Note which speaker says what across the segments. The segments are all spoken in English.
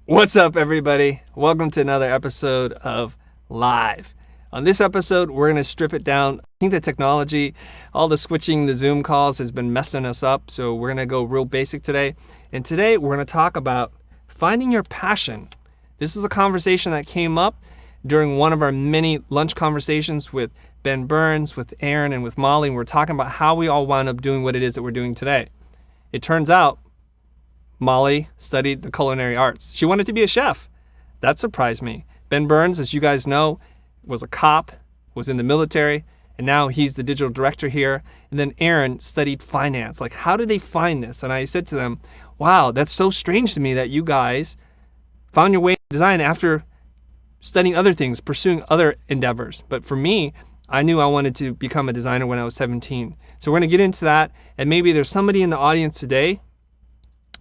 Speaker 1: What's up, everybody? Welcome to another episode of Live. On this episode, we're going to strip it down. I think the technology, all the switching, the Zoom calls has been messing us up, so we're going to go real basic today. And today, we're going to talk about finding your passion. This is a conversation that came up during one of our many lunch conversations with Ben Burns, with Aaron, and with Molly. And we're talking about how we all wound up doing what it is that we're doing today. It turns out Molly studied the culinary arts. She wanted to be a chef. That surprised me. Ben Burns, as you guys know, was a cop, was in the military, and now he's the digital director here. And then Aaron studied finance. Like, how did they find this? And I said to them, wow, that's so strange to me that you guys found your way in design after studying other things, pursuing other endeavors. But for me, I knew I wanted to become a designer when I was 17. So we're going to get into that. And maybe there's somebody in the audience today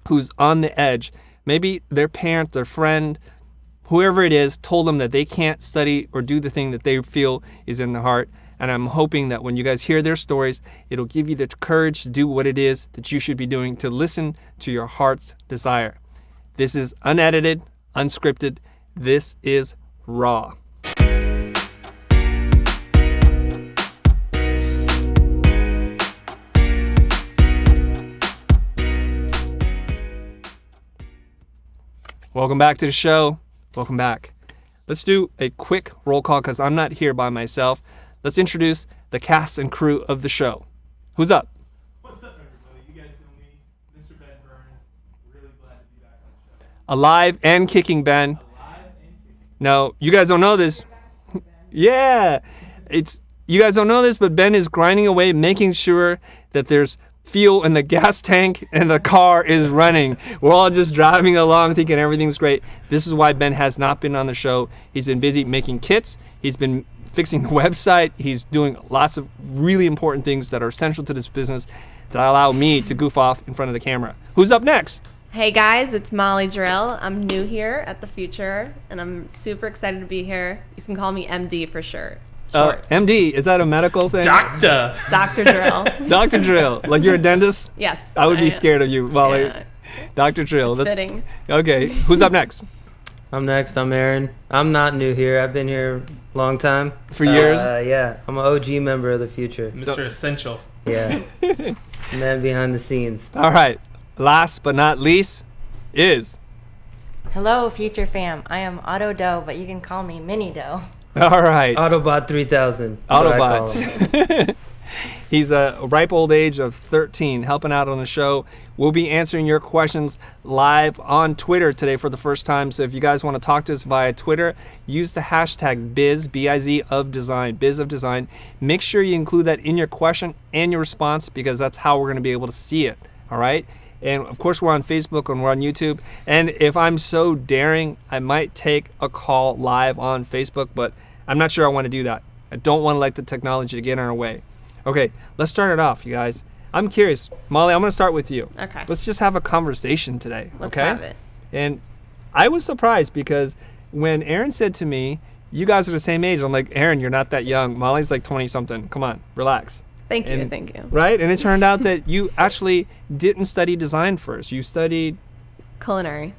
Speaker 1: who's on the edge. Maybe their parent, their friend, whoever it is, told them that they can't study or do the thing that they feel is in their heart. And I'm hoping that when you guys hear their stories, it'll give you the courage to do what it is that you should be doing, to listen to your heart's desire. This is unedited, unscripted. This is raw. Welcome back to the show. Welcome back. Let's do a quick roll call because I'm not here by myself. Let's introduce the cast and crew of the show. Who's up?
Speaker 2: What's up, everybody? You guys know me, Mr. Ben Burns. Really glad to be back on the show.
Speaker 1: Alive and kicking, Ben.
Speaker 2: Alive and kicking.
Speaker 1: Now, you guys don't know this. Yeah. You guys don't know this, but Ben is grinding away, making sure that there's fuel in the gas tank and the car is running. We're all just driving along thinking everything's great. This is why Ben has not been on the show. He's been busy making kits. He's been fixing the website. He's doing lots of really important things that are essential to this business that allow me to goof off in front of the camera. Who's up next?
Speaker 3: Hey guys, it's Molly Drill. I'm new here at the Futur, and I'm super excited to be here. You can call me MD for short.
Speaker 1: MD, is that a medical thing?
Speaker 2: Doctor.
Speaker 3: Dr. Drill.
Speaker 1: Dr. Drill. Like you're a dentist?
Speaker 3: Yes.
Speaker 1: I would be scared of you, Molly.
Speaker 3: Yeah.
Speaker 1: Dr. Drill.
Speaker 3: It's fitting.
Speaker 1: Okay, who's up next?
Speaker 4: I'm next. I'm Aaron. I'm not new here. I've been here a long time.
Speaker 1: For years?
Speaker 4: Yeah. I'm an OG member of the Future.
Speaker 2: Mr. Essential.
Speaker 4: Yeah. Man behind the scenes.
Speaker 1: All right. Last but not least is...
Speaker 5: Hello, Future fam. I am Otto Doe, but you can call me Mini Doe.
Speaker 1: All right.
Speaker 4: Autobot 3000.
Speaker 1: Autobot. He's a ripe old age of 13, helping out on the show. We'll be answering your questions live on Twitter today for the first time. So if you guys want to talk to us via Twitter, use the hashtag Biz, B-I-Z, of design, Biz of Design. Make sure you include that in your question and your response because that's how we're going to be able to see it. All right? And of course, we're on Facebook and we're on YouTube. And if I'm so daring, I might take a call live on Facebook, but I'm not sure I want to do that. I don't want to let the technology get in our way. Okay, let's start it off, you guys. I'm curious. Molly, I'm going to start with you.
Speaker 3: Okay.
Speaker 1: Let's just have a conversation today,
Speaker 3: Let's
Speaker 1: okay?
Speaker 3: have it.
Speaker 1: And I was surprised because when Aaron said to me, you guys are the same age, I'm like, Aaron, you're not that young. Molly's like 20-something. Come on, relax.
Speaker 3: Thank you.
Speaker 1: Right? And it turned out that you actually didn't study design first. You studied
Speaker 3: Culinary.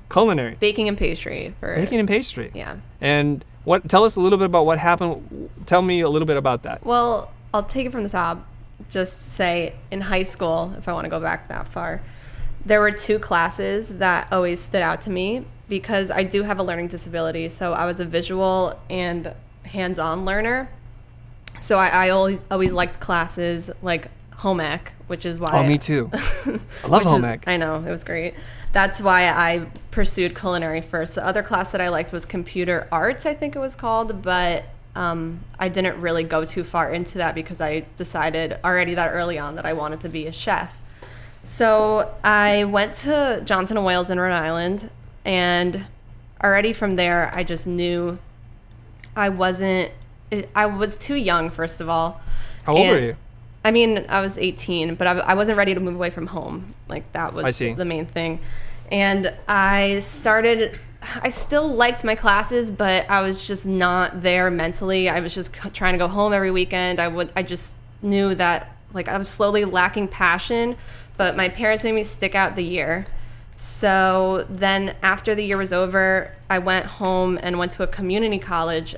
Speaker 1: Baking
Speaker 3: and pastry.
Speaker 1: and pastry.
Speaker 3: Yeah.
Speaker 1: And tell us a little bit about what happened. Tell me a little bit about that.
Speaker 3: Well, I'll take it from the top. Just say in high school, if I want to go back that far, there were two classes that always stood out to me because I do have a learning disability. So I was a visual and hands-on learner. So I always liked classes like home ec, which is why...
Speaker 1: Oh, me too. I love home ec.
Speaker 3: I know, it was great. That's why I pursued culinary first. The other class that I liked was computer arts, I think it was called, but I didn't really go too far into that because I decided already that early on that I wanted to be a chef. So I went to Johnson & Wales in Rhode Island, and already from there, I just knew I was too young, first of all.
Speaker 1: How old were you?
Speaker 3: I mean, I was 18, but I wasn't ready to move away from home. Like, that was the main thing. And I still liked my classes, but I was just not there mentally. I was just trying to go home every weekend. I just knew that, like, I was slowly lacking passion, but my parents made me stick out the year. So then after the year was over, I went home and went to a community college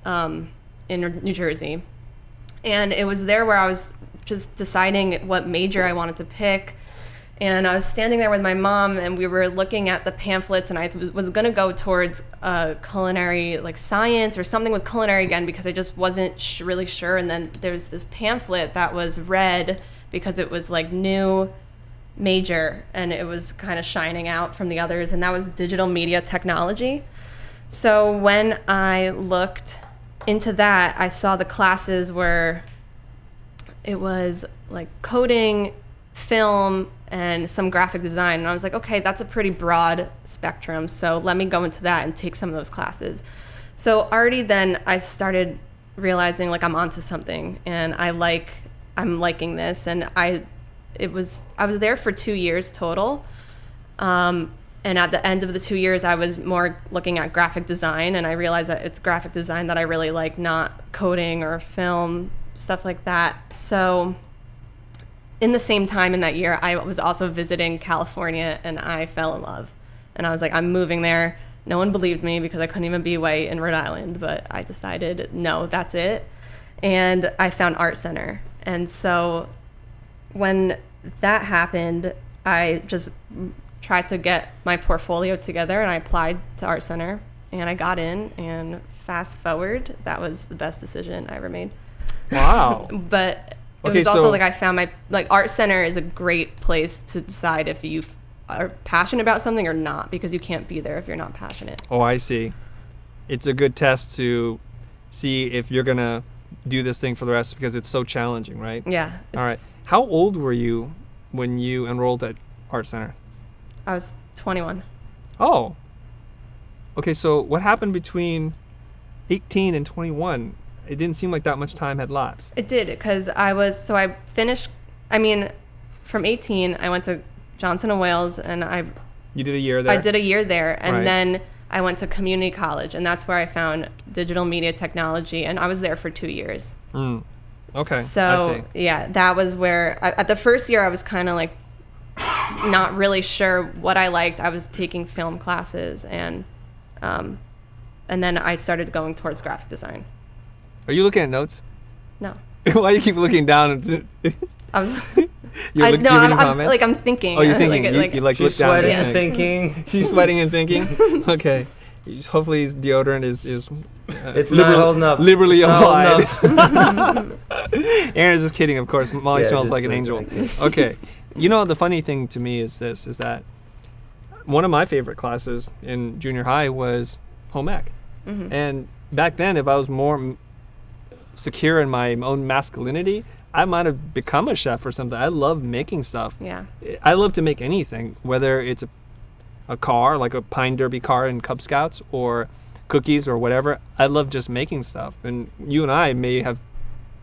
Speaker 3: in New Jersey. And it was there where I was just deciding what major I wanted to pick. And I was standing there with my mom, and we were looking at the pamphlets, and I was going to go towards culinary, like science or something with culinary again, because I just wasn't really sure. And then there's this pamphlet that was red because it was like new major, and it was kind of shining out from the others, and that was digital media technology. So when I looked into that, I saw the classes where it was like coding, film, and some graphic design. And I was like, okay, that's a pretty broad spectrum. So let me go into that and take some of those classes. So already then I started realizing like I'm onto something, and I'm liking this. And I was there for 2 years total. And at the end of the 2 years, I was more looking at graphic design, and I realized that it's graphic design that I really like, not coding or film, stuff like that. So in the same time in that year, I was also visiting California, and I fell in love. And I was like, I'm moving there. No one believed me because I couldn't even be white in Rhode Island, but I decided, no, that's it. And I found Art Center. And so when that happened, I just tried to get my portfolio together, and I applied to Art Center, and I got in, and fast forward, that was the best decision I ever made.
Speaker 1: Wow.
Speaker 3: But it
Speaker 1: Okay,
Speaker 3: was also
Speaker 1: so-
Speaker 3: like I found Art Center is a great place to decide if you are passionate about something or not, because you can't be there if you're not passionate.
Speaker 1: Oh, I see. It's a good test to see if you're going to do this thing for the rest, because it's so challenging, right?
Speaker 3: Yeah.
Speaker 1: All right. How old were you when you enrolled at Art Center?
Speaker 3: I was 21.
Speaker 1: Oh. Okay, so what happened between 18 and 21? It didn't seem like that much time had lapsed.
Speaker 3: It did, because I finished, from 18, I went to Johnson & Wales, and
Speaker 1: You did a year there?
Speaker 3: I did a year there, and
Speaker 1: Right.
Speaker 3: then I went to community college, and that's where I found digital media technology, and I was there for 2 years.
Speaker 1: Okay, I
Speaker 3: So,
Speaker 1: see.
Speaker 3: yeah, that was where, at the first year, I was kind of like not really sure what I liked. I was taking film classes, and then I started going towards graphic design.
Speaker 1: Are you looking at notes?
Speaker 3: No.
Speaker 1: Why do you keep looking down?
Speaker 3: I was...
Speaker 1: You're reading
Speaker 3: I'm
Speaker 1: comments?
Speaker 3: I'm thinking.
Speaker 1: Oh, you're thinking.
Speaker 3: Like,
Speaker 1: you like
Speaker 4: She's
Speaker 1: look down
Speaker 4: sweating
Speaker 1: and
Speaker 4: and
Speaker 1: think.
Speaker 4: thinking.
Speaker 1: She's sweating and thinking. Okay. Hopefully his deodorant is
Speaker 4: It's not holding up.
Speaker 1: liberally
Speaker 4: It's not
Speaker 1: applied.
Speaker 4: holding up.
Speaker 1: Aaron's just kidding, of course. Molly
Speaker 4: Yeah,
Speaker 1: smells
Speaker 4: just
Speaker 1: like an
Speaker 4: smells
Speaker 1: angel.
Speaker 4: like it.
Speaker 1: Okay. You know, the funny thing to me is that one of my favorite classes in junior high was home ec.
Speaker 3: Mm-hmm.
Speaker 1: And back then, if I was more secure in my own masculinity, I might have become a chef or something. I love making stuff.
Speaker 3: Yeah.
Speaker 1: I love to make anything, whether it's a car, like a Pine Derby car in Cub Scouts, or cookies or whatever. I love just making stuff. And you and I may have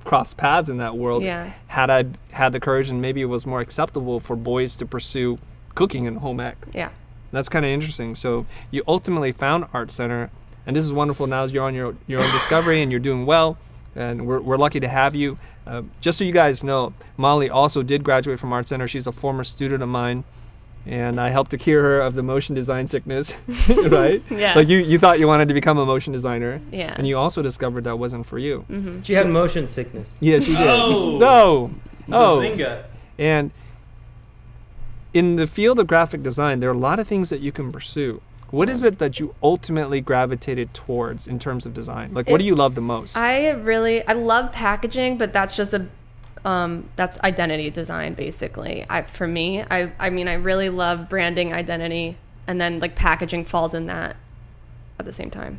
Speaker 1: crossed paths in that world
Speaker 3: Yeah.
Speaker 1: had I had the courage, and maybe it was more acceptable for boys to pursue cooking and home ec.
Speaker 3: Yeah.
Speaker 1: That's kind of interesting. So you ultimately found Art Center, and this is wonderful. Now you're on your own discovery, and you're doing well, and we're lucky to have you. Just so you guys know, Molly also did graduate from Art Center. She's a former student of mine, and I helped to cure her of the motion design sickness, right?
Speaker 3: Yeah.
Speaker 1: Like you thought you wanted to become a motion designer,
Speaker 3: Yeah.
Speaker 1: and you also discovered that wasn't for you.
Speaker 3: Mm-hmm.
Speaker 4: She had motion sickness.
Speaker 1: Yeah, she did.
Speaker 2: Oh.
Speaker 1: No. Oh.
Speaker 2: Bazinga.
Speaker 1: And in the field of graphic design, there are a lot of things that you can pursue. What is it that you ultimately gravitated towards in terms of design? Like, what do you love the most?
Speaker 3: I love packaging, but that's just that's identity design, basically. For me, I really love branding, identity, and then like packaging falls in that at the same time.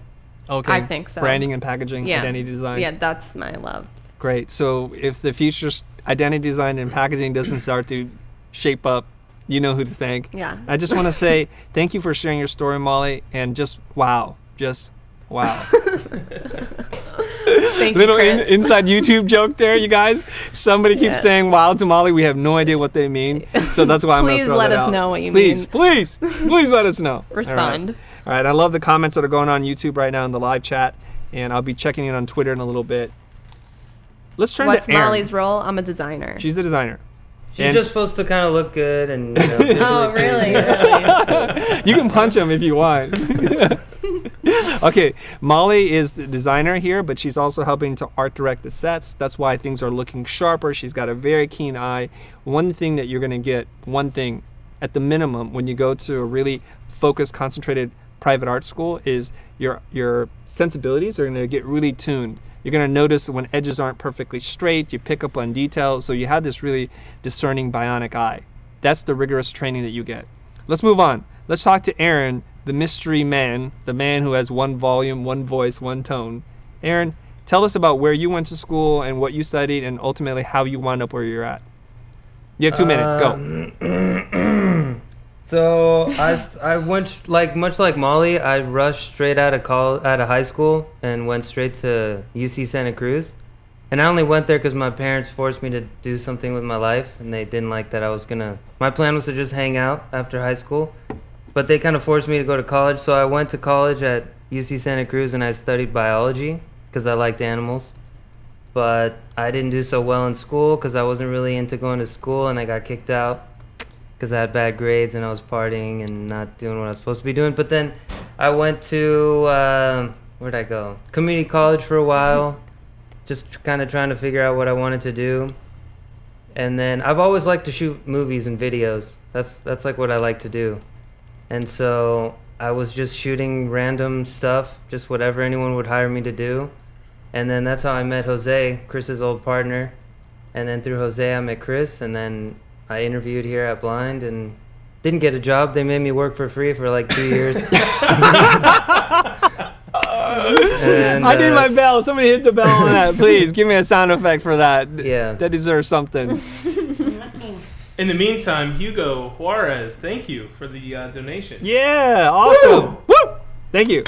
Speaker 1: Okay.
Speaker 3: I think so.
Speaker 1: Branding and packaging,
Speaker 3: Yeah.
Speaker 1: identity design.
Speaker 3: Yeah, that's my love.
Speaker 1: Great. So if the future's identity design and packaging doesn't start to shape up, you know who to thank.
Speaker 3: Yeah.
Speaker 1: I just want to say thank you for sharing your story, Molly, and just wow.
Speaker 3: Thank
Speaker 1: Little
Speaker 3: you, Chris.
Speaker 1: inside YouTube joke there, you guys. Somebody keeps
Speaker 3: Yeah.
Speaker 1: saying wow to Molly. We have no idea what they mean. So that's why I'm going to
Speaker 3: Please
Speaker 1: throw
Speaker 3: let
Speaker 1: that
Speaker 3: us
Speaker 1: out.
Speaker 3: know what you
Speaker 1: please,
Speaker 3: mean.
Speaker 1: Please let us know.
Speaker 3: Respond.
Speaker 1: All right. I love the comments that are going on YouTube right now in the live chat, and I'll be checking in on Twitter in a little bit. Let's turn
Speaker 3: What's
Speaker 1: to Erin.
Speaker 3: Molly's role? I'm a designer.
Speaker 1: She's a designer.
Speaker 4: She's just supposed to kind of look good and. You know,
Speaker 3: Oh, really?
Speaker 1: You can punch him if you want. Okay, Molly is the designer here, but she's also helping to art direct the sets. That's why things are looking sharper. She's got a very keen eye. One thing that you're going to get, one thing at the minimum when you go to a really focused, concentrated private art school is your sensibilities are going to get really tuned. You're going to notice when edges aren't perfectly straight. You pick up on details. So you have this really discerning bionic eye. That's the rigorous training that you get. Let's move on. Let's talk to Aaron, the mystery man, the man who has one volume, one voice, one tone. Aaron, tell us about where you went to school and what you studied and ultimately how you wound up where you're at. You have 2 minutes. Go.
Speaker 4: So I went much like Molly. I rushed straight out of high school and went straight to UC Santa Cruz. And I only went there because my parents forced me to do something with my life, and they didn't like that I was gonna. My plan was to just hang out after high school, but they kind of forced me to go to college. So I went to college at UC Santa Cruz and I studied biology because I liked animals. But I didn't do so well in school because I wasn't really into going to school, and I got kicked out because I had bad grades and I was partying and not doing what I was supposed to be doing. But then I went to, where'd I go? Community college for a while, just kind of trying to figure out what I wanted to do. And then I've always liked to shoot movies and videos. That's like what I like to do. And so I was just shooting random stuff, just whatever anyone would hire me to do. And then that's how I met Jose, Chris's old partner. And then through Jose, I met Chris, and then I interviewed here at Blind and didn't get a job. They made me work for free for like 2 years. And,
Speaker 1: I need my bell. Somebody hit the bell on that. Please give me a sound effect for that.
Speaker 4: Yeah.
Speaker 1: That deserves something.
Speaker 2: In the meantime, Hugo Juarez, thank you for the donation.
Speaker 1: Yeah, awesome. Woo! Thank you.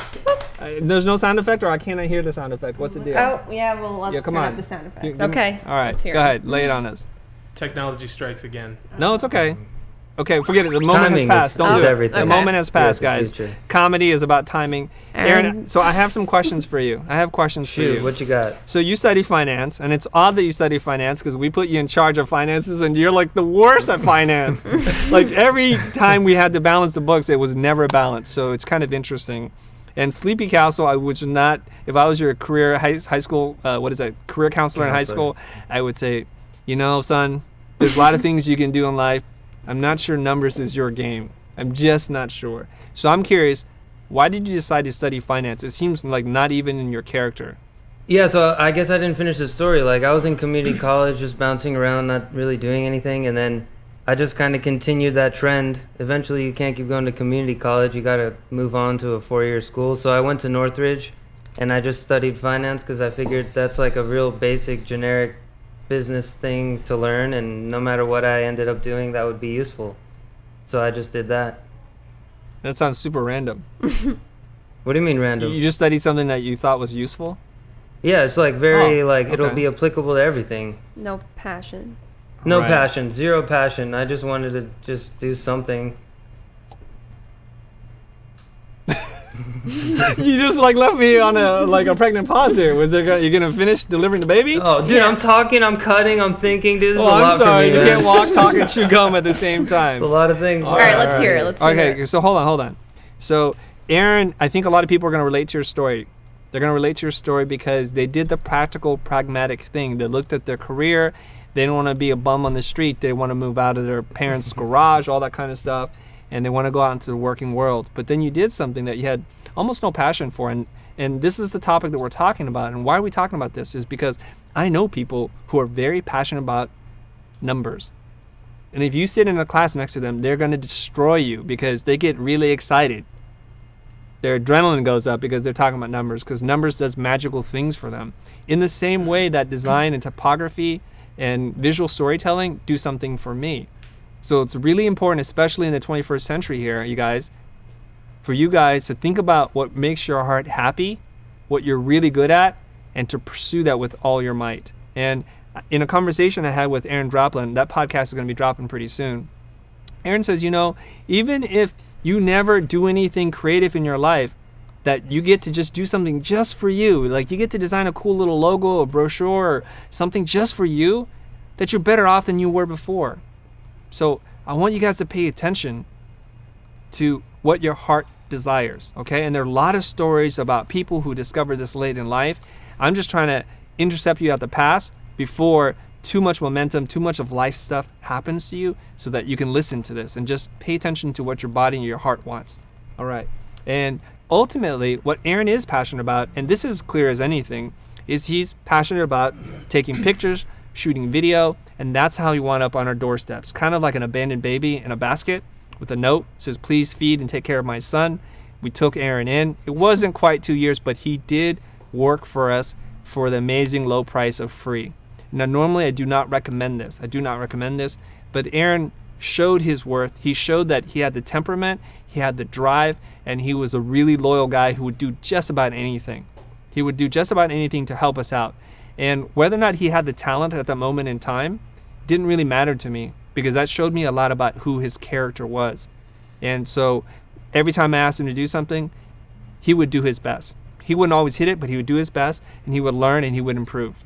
Speaker 1: There's no sound effect, or I cannot hear the sound effect. What's the deal?
Speaker 3: Oh, yeah, well, let's
Speaker 1: Yeah, come
Speaker 3: turn
Speaker 1: on.
Speaker 3: up the sound effects.
Speaker 1: Give me-
Speaker 3: Okay.
Speaker 1: All right,
Speaker 3: let's hear
Speaker 1: go
Speaker 3: it.
Speaker 1: ahead. Lay it on us.
Speaker 2: Technology strikes again.
Speaker 1: No, it's okay. Okay, forget it. The moment
Speaker 4: Timing
Speaker 1: has passed.
Speaker 4: is-
Speaker 1: Don't
Speaker 4: is
Speaker 1: do it.
Speaker 4: everything.
Speaker 1: The
Speaker 3: Okay.
Speaker 1: moment has passed,
Speaker 4: Yeah,
Speaker 1: guys.
Speaker 4: it's the future.
Speaker 1: Comedy is about timing. Aaron,
Speaker 3: Aaron.
Speaker 1: so I have some questions for you. I have questions for
Speaker 4: Shoot,
Speaker 1: you.
Speaker 4: what you got?
Speaker 1: So you study finance, and it's odd that you study finance because we put you in charge of finances, and you're like the worst at finance. Like every time we had to balance the books, it was never balanced. So it's kind of interesting. And Sleepy Castle, I would not. If I was your career high school, career counselor in high school, I would say, you know, son, there's a lot of things you can do in life. I'm not sure numbers is your game. I'm just not sure. So I'm curious, why did you decide to study finance? It seems like not even in your character.
Speaker 4: Yeah, so I guess I didn't finish the story. Like, I was in community college, just bouncing around, not really doing anything, and then I just kind of continued that trend. Eventually, you can't keep going to community college. You got to move on to a 4-year school. So I went to Northridge, and I just studied finance because I figured that's like a real basic, generic business thing to learn, and no matter what I ended up doing, that would be useful. So I just did that.
Speaker 1: That sounds super random.
Speaker 4: What do you mean random?
Speaker 1: You just studied something that you thought was useful?
Speaker 4: Yeah, it's like very, it'll
Speaker 1: okay.
Speaker 4: be applicable to everything.
Speaker 3: No passion.
Speaker 4: No
Speaker 1: Right.
Speaker 4: passion, zero passion. I just wanted to just do something.
Speaker 1: You just like left me on a pregnant pause here. You gonna finish delivering the baby?
Speaker 4: Oh, dude, I'm talking, I'm cutting, I'm thinking, dude. This is a
Speaker 1: I'm
Speaker 4: lot
Speaker 1: sorry.
Speaker 4: for me,
Speaker 1: You
Speaker 4: man.
Speaker 1: can't walk, talk, and chew gum at the same time.
Speaker 4: It's a lot of things.
Speaker 3: All right, let's hear it. Let's hear
Speaker 1: Okay,
Speaker 3: it.
Speaker 1: so hold on. So, Aaron, I think a lot of people are going to relate to your story. They're going to relate to your story because they did the practical, pragmatic thing. They looked at their career. They didn't want to be a bum on the street. They want to move out of their parents' garage, all that kind of stuff, and they want to go out into the working world. But then you did something that you had almost no passion for, and this is the topic that we're talking about. And why are we talking about this is because I know people who are very passionate about numbers. And if you sit in a class next to them, they're going to destroy you because they get really excited. Their adrenaline goes up because they're talking about numbers, because numbers does magical things for them. In the same way that design and typography and visual storytelling do something for me. So it's really important, especially in the 21st century here, you guys, for you guys to think about what makes your heart happy, what you're really good at, and to pursue that with all your might. And in a conversation I had with Aaron Droplin, that podcast is going to be dropping pretty soon. Aaron says, even if you never do anything creative in your life, that you get to just do something just for you. Like you get to design a cool little logo, a brochure, or something just for you, that you're better off than you were before. So I want you guys to pay attention to what your heart desires, okay? And there are a lot of stories about people who discover this late in life. I'm just trying to intercept you at the pass before too much momentum, too much of life stuff happens to you, so that you can listen to this and just pay attention to what your body and your heart wants. All right. And ultimately, what Aaron is passionate about, and this is clear as anything, is he's passionate about taking pictures, shooting video, and that's how he wound up on our doorsteps. Kind of like an abandoned baby in a basket with a note that says, please feed and take care of my son. We took Aaron in. It wasn't quite 2 years, but he did work for us for the amazing low price of free. Now, normally I do not recommend this. But Aaron showed his worth. He showed that he had the temperament, he had the drive, and he was a really loyal guy who would do just about anything. He would do just about anything to help us out. And whether or not he had the talent at that moment in time didn't really matter to me, because that showed me a lot about who his character was. And so every time I asked him to do something, he would do his best. He wouldn't always hit it, but he would do his best, and he would learn and he would improve.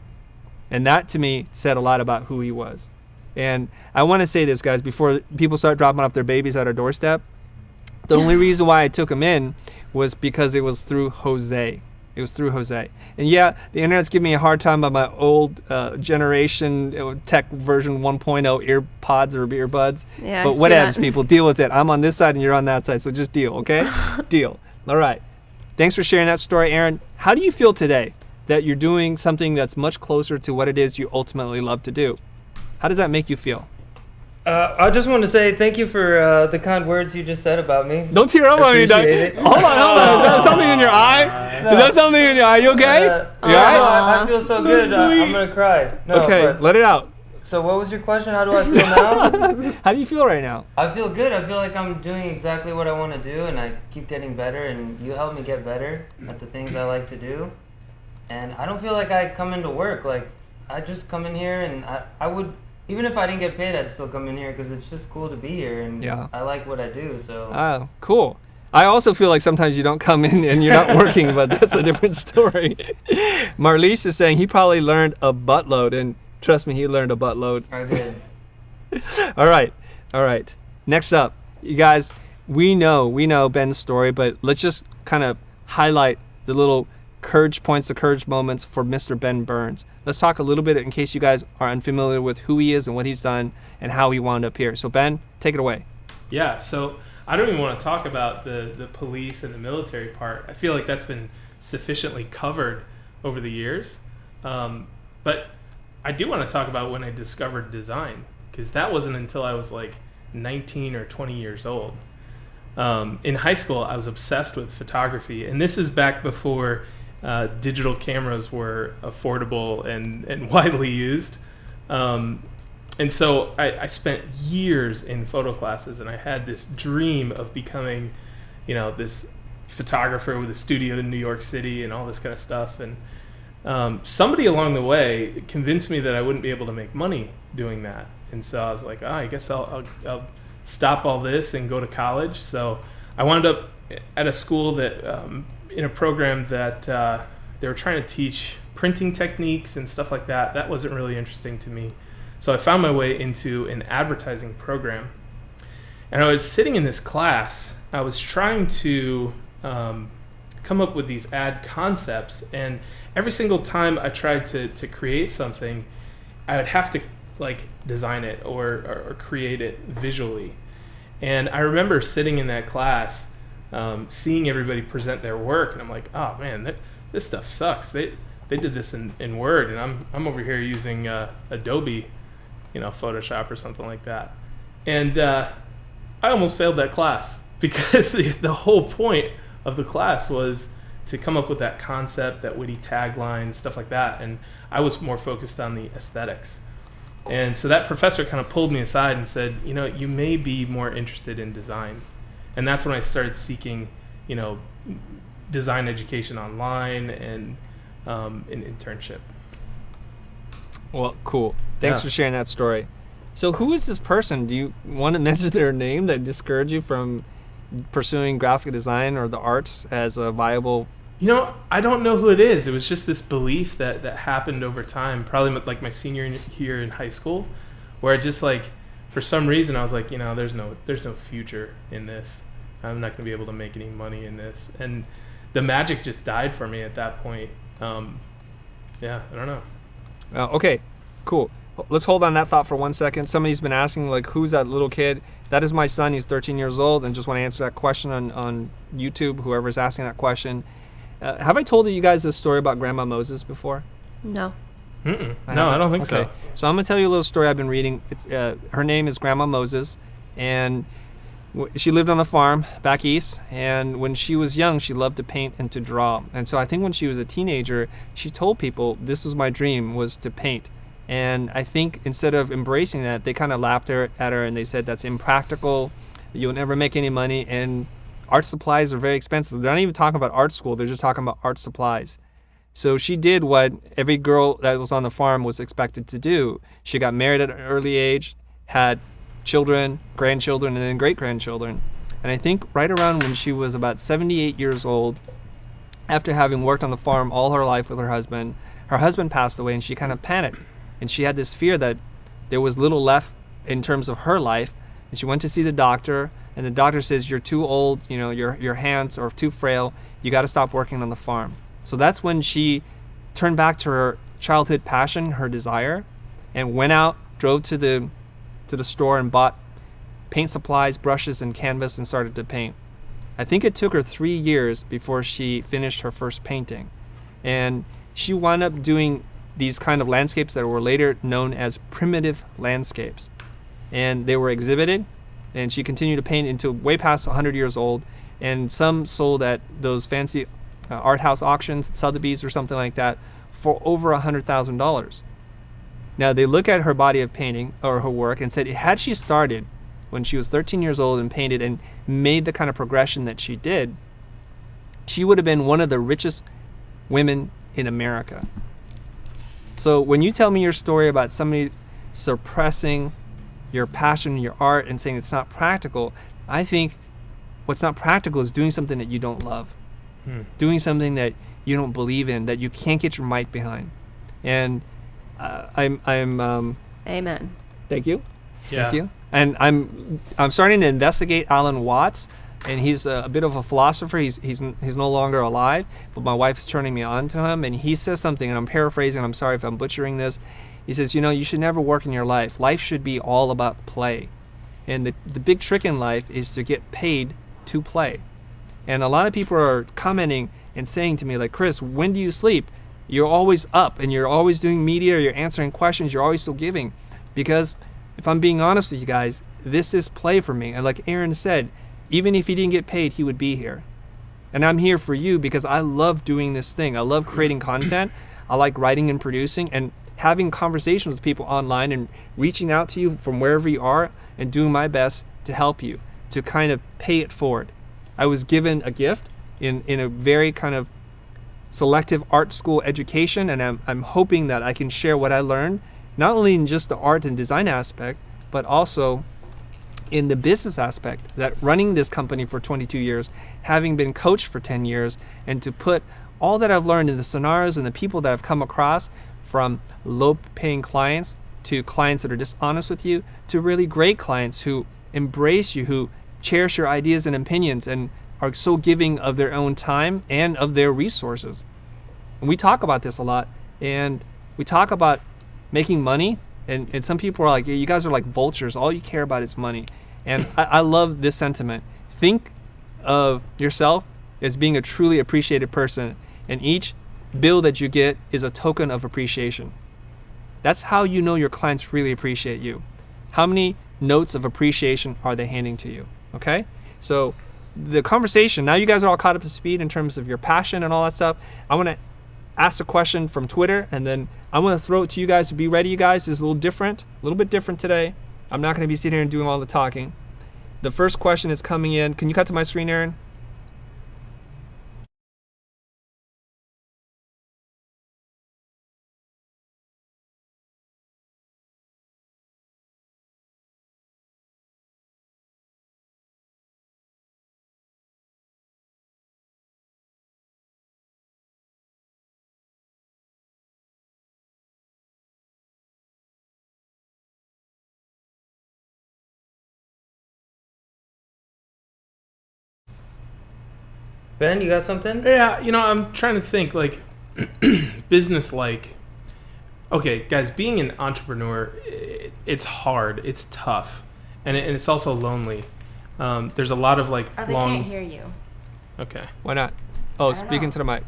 Speaker 1: And that to me said a lot about who he was. And I want to say this, guys, before people start dropping off their babies at our doorstep. The only reason why I took him in was because it was through Jose. And yeah, the internet's giving me a hard time about my old generation tech version 1.0 earpods or earbuds.
Speaker 3: Yeah,
Speaker 1: but whatevs, people, deal with it. I'm on this side and you're on that side, so just deal, okay? Deal. All right. Thanks for sharing that story, Aaron. How do you feel today that you're doing something that's much closer to what it is you ultimately love to do? How does that make you feel?
Speaker 4: I just want to say thank you for the kind words you just said about me.
Speaker 1: Don't tear up on me, Doug.
Speaker 4: Appreciate it.
Speaker 1: Hold on. Is that something in your eye?
Speaker 4: No.
Speaker 1: Is that something in your eye? You okay? You all right?
Speaker 4: I feel so
Speaker 1: So
Speaker 4: good.
Speaker 1: sweet.
Speaker 4: I'm gonna cry. No,
Speaker 1: Okay,
Speaker 4: but-
Speaker 1: let it out.
Speaker 4: So what was your question? How do I feel now?
Speaker 1: How do you feel right now?
Speaker 4: I feel good. I feel like I'm doing exactly what I want to do, and I keep getting better. And you help me get better at the things I like to do. And I don't feel like I come into work. Like I just come in here, and I would. Even if I didn't get paid, I'd still come in here because it's just cool to be here, and
Speaker 1: Yeah.
Speaker 4: I like what I do. So
Speaker 1: Oh, cool. I also feel like sometimes you don't come in and you're not working, but that's a different story. Marlise is saying he probably learned a buttload, and trust me, he learned a buttload.
Speaker 4: I did.
Speaker 1: All right. Next up, you guys, we know Ben's story, but let's just kind of highlight the little courage points, the courage moments for Mr. Ben Burns. Let's talk a little bit in case you guys are unfamiliar with who he is and what he's done and how he wound up here. So Ben, take it away.
Speaker 2: Yeah, so I don't even want to talk about the police and the military part. I feel like that's been sufficiently covered over the years. But I do want to talk about when I discovered design, because that wasn't until I was like 19 or 20 years old. In high school, I was obsessed with photography, and this is back before digital cameras were affordable and widely used. And so I spent years in photo classes, and I had this dream of becoming, this photographer with a studio in New York City and all this kind of stuff. And somebody along the way convinced me that I wouldn't be able to make money doing that. And so I was like, I guess I'll stop all this and go to college. So I wound up at a school that in a program that they were trying to teach printing techniques and stuff like that. That wasn't really interesting to me. So I found my way into an advertising program. And I was sitting in this class. I was trying to come up with these ad concepts. And every single time I tried to create something, I would have to design it or create it visually. And I remember sitting in that class, seeing everybody present their work, and I'm like, oh man, this stuff sucks. They did this in Word, and I'm over here using Adobe, Photoshop or something like that. And I almost failed that class because the whole point of the class was to come up with that concept, that witty tagline, stuff like that. And I was more focused on the aesthetics. And so that professor kind of pulled me aside and said, you may be more interested in design. And that's when I started seeking, design education online and an internship.
Speaker 1: Well, cool. Thanks for sharing that story. So who is this person? Do you want to mention their name that discouraged you from pursuing graphic design or the arts as a viable?
Speaker 2: I don't know who it is. It was just this belief that happened over time, probably like my senior year in high school, where I just for some reason I was like, there's no future in this. I'm not going to be able to make any money in this, and the magic just died for me at that point. Yeah, I don't know.
Speaker 1: Okay, cool. Let's hold on that thought for 1 second. Somebody's been asking, like, who's that little kid? That is my son. He's 13 years old, and just want to answer that question on YouTube, whoever's asking that question. Have I told you guys this story about Grandma Moses before?
Speaker 3: No.
Speaker 2: No, I don't think so.
Speaker 1: So I'm going to tell you a little story I've been reading. It's her name is Grandma Moses, and she lived on a farm back east, and when she was young, she loved to paint and to draw. And so I think when she was a teenager, she told people, this was my dream, was to paint. And I think instead of embracing that, they kind of laughed at her and they said, that's impractical, you'll never make any money, and art supplies are very expensive. They're not even talking about art school, they're just talking about art supplies. So she did what every girl that was on the farm was expected to do. She got married at an early age, had children, grandchildren, and then great-grandchildren. And I think right around when she was about 78 years old, after having worked on the farm all her life with her husband passed away, and she kind of panicked. And she had this fear that there was little left in terms of her life. And she went to see the doctor, and the doctor says, you're too old, your hands are too frail, you got to stop working on the farm. So that's when she turned back to her childhood passion, her desire, and went out, drove to the store and bought paint supplies, brushes, and canvas and started to paint. I think it took her 3 years before she finished her first painting. And she wound up doing these kind of landscapes that were later known as primitive landscapes. And they were exhibited, and she continued to paint into way past 100 years old, and some sold at those fancy art house auctions, Sotheby's or something like that, for over $100,000. Now, they look at her body of painting, or her work, and said, had she started when she was 13 years old and painted and made the kind of progression that she did, she would have been one of the richest women in America. So when you tell me your story about somebody suppressing your passion, your art, and saying it's not practical, I think what's not practical is doing something that you don't love, doing something that you don't believe in, that you can't get your might behind. And I'm
Speaker 3: Amen.
Speaker 1: Thank you.
Speaker 2: Yeah.
Speaker 1: Thank you. And I'm starting to investigate Alan Watts, and he's a bit of a philosopher. He's no longer alive, but my wife's turning me on to him, and he says something, and I'm paraphrasing. I'm sorry if I'm butchering this. He says, you should never work in your life. Life should be all about play, and the big trick in life is to get paid to play. And a lot of people are commenting and saying to me, like, Chris, when do you sleep? You're always up, and you're always doing media, you're answering questions, you're always so giving. Because if I'm being honest with you guys, this is play for me. And like Aaron said, even if he didn't get paid, he would be here. And I'm here for you because I love doing this thing. I love creating content. I like writing and producing and having conversations with people online and reaching out to you from wherever you are and doing my best to help you, to kind of pay it forward. I was given a gift in a very kind of selective art school education, and I'm hoping that I can share what I learned, not only in just the art and design aspect, but also in the business aspect, that running this company for 22 years, having been coached for 10 years, and to put all that I've learned in the scenarios and the people that I've come across, from low-paying clients to clients that are dishonest with you, to really great clients who embrace you, who cherish your ideas and opinions, and are so giving of their own time and of their resources. And we talk about this a lot, and we talk about making money, and some people are like, you guys are like vultures, all you care about is money. And I love this sentiment. Think of yourself as being a truly appreciated person, and each bill that you get is a token of appreciation. That's how you know your clients really appreciate you. How many notes of appreciation are they handing to you? Okay? So the conversation, now you guys are all caught up to speed in terms of your passion and all that stuff. I want to ask a question from Twitter, and then I'm going to throw it to you guys to be ready. You guys, this is a little bit different today. I'm not going to be sitting here and doing all the talking. The first question is coming in. Can you cut to my screen, Aaron?
Speaker 4: Ben, you got something?
Speaker 2: Yeah, I'm trying to think, like, business-like. Okay, guys, being an entrepreneur, it's hard. It's tough. And it's also lonely. There's a lot of, like,
Speaker 5: They can't hear you.
Speaker 2: Okay.
Speaker 1: Why not? Oh, speak into the mic.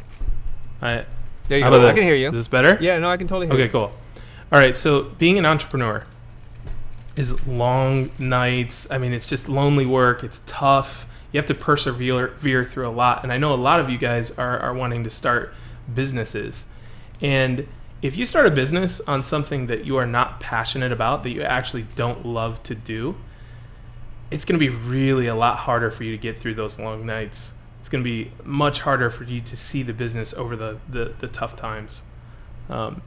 Speaker 2: There
Speaker 1: you
Speaker 2: How
Speaker 1: go.
Speaker 2: about
Speaker 1: I can hear you.
Speaker 2: Is this better?
Speaker 1: Yeah, no, I can totally hear you.
Speaker 2: Okay, cool. All right, so being an entrepreneur is long nights. I mean, it's just lonely work. It's tough. You have to persevere through a lot. And I know a lot of you guys are wanting to start businesses. And if you start a business on something that you are not passionate about, that you actually don't love to do, it's going to be really a lot harder for you to get through those long nights. It's going to be much harder for you to see the business over the tough times.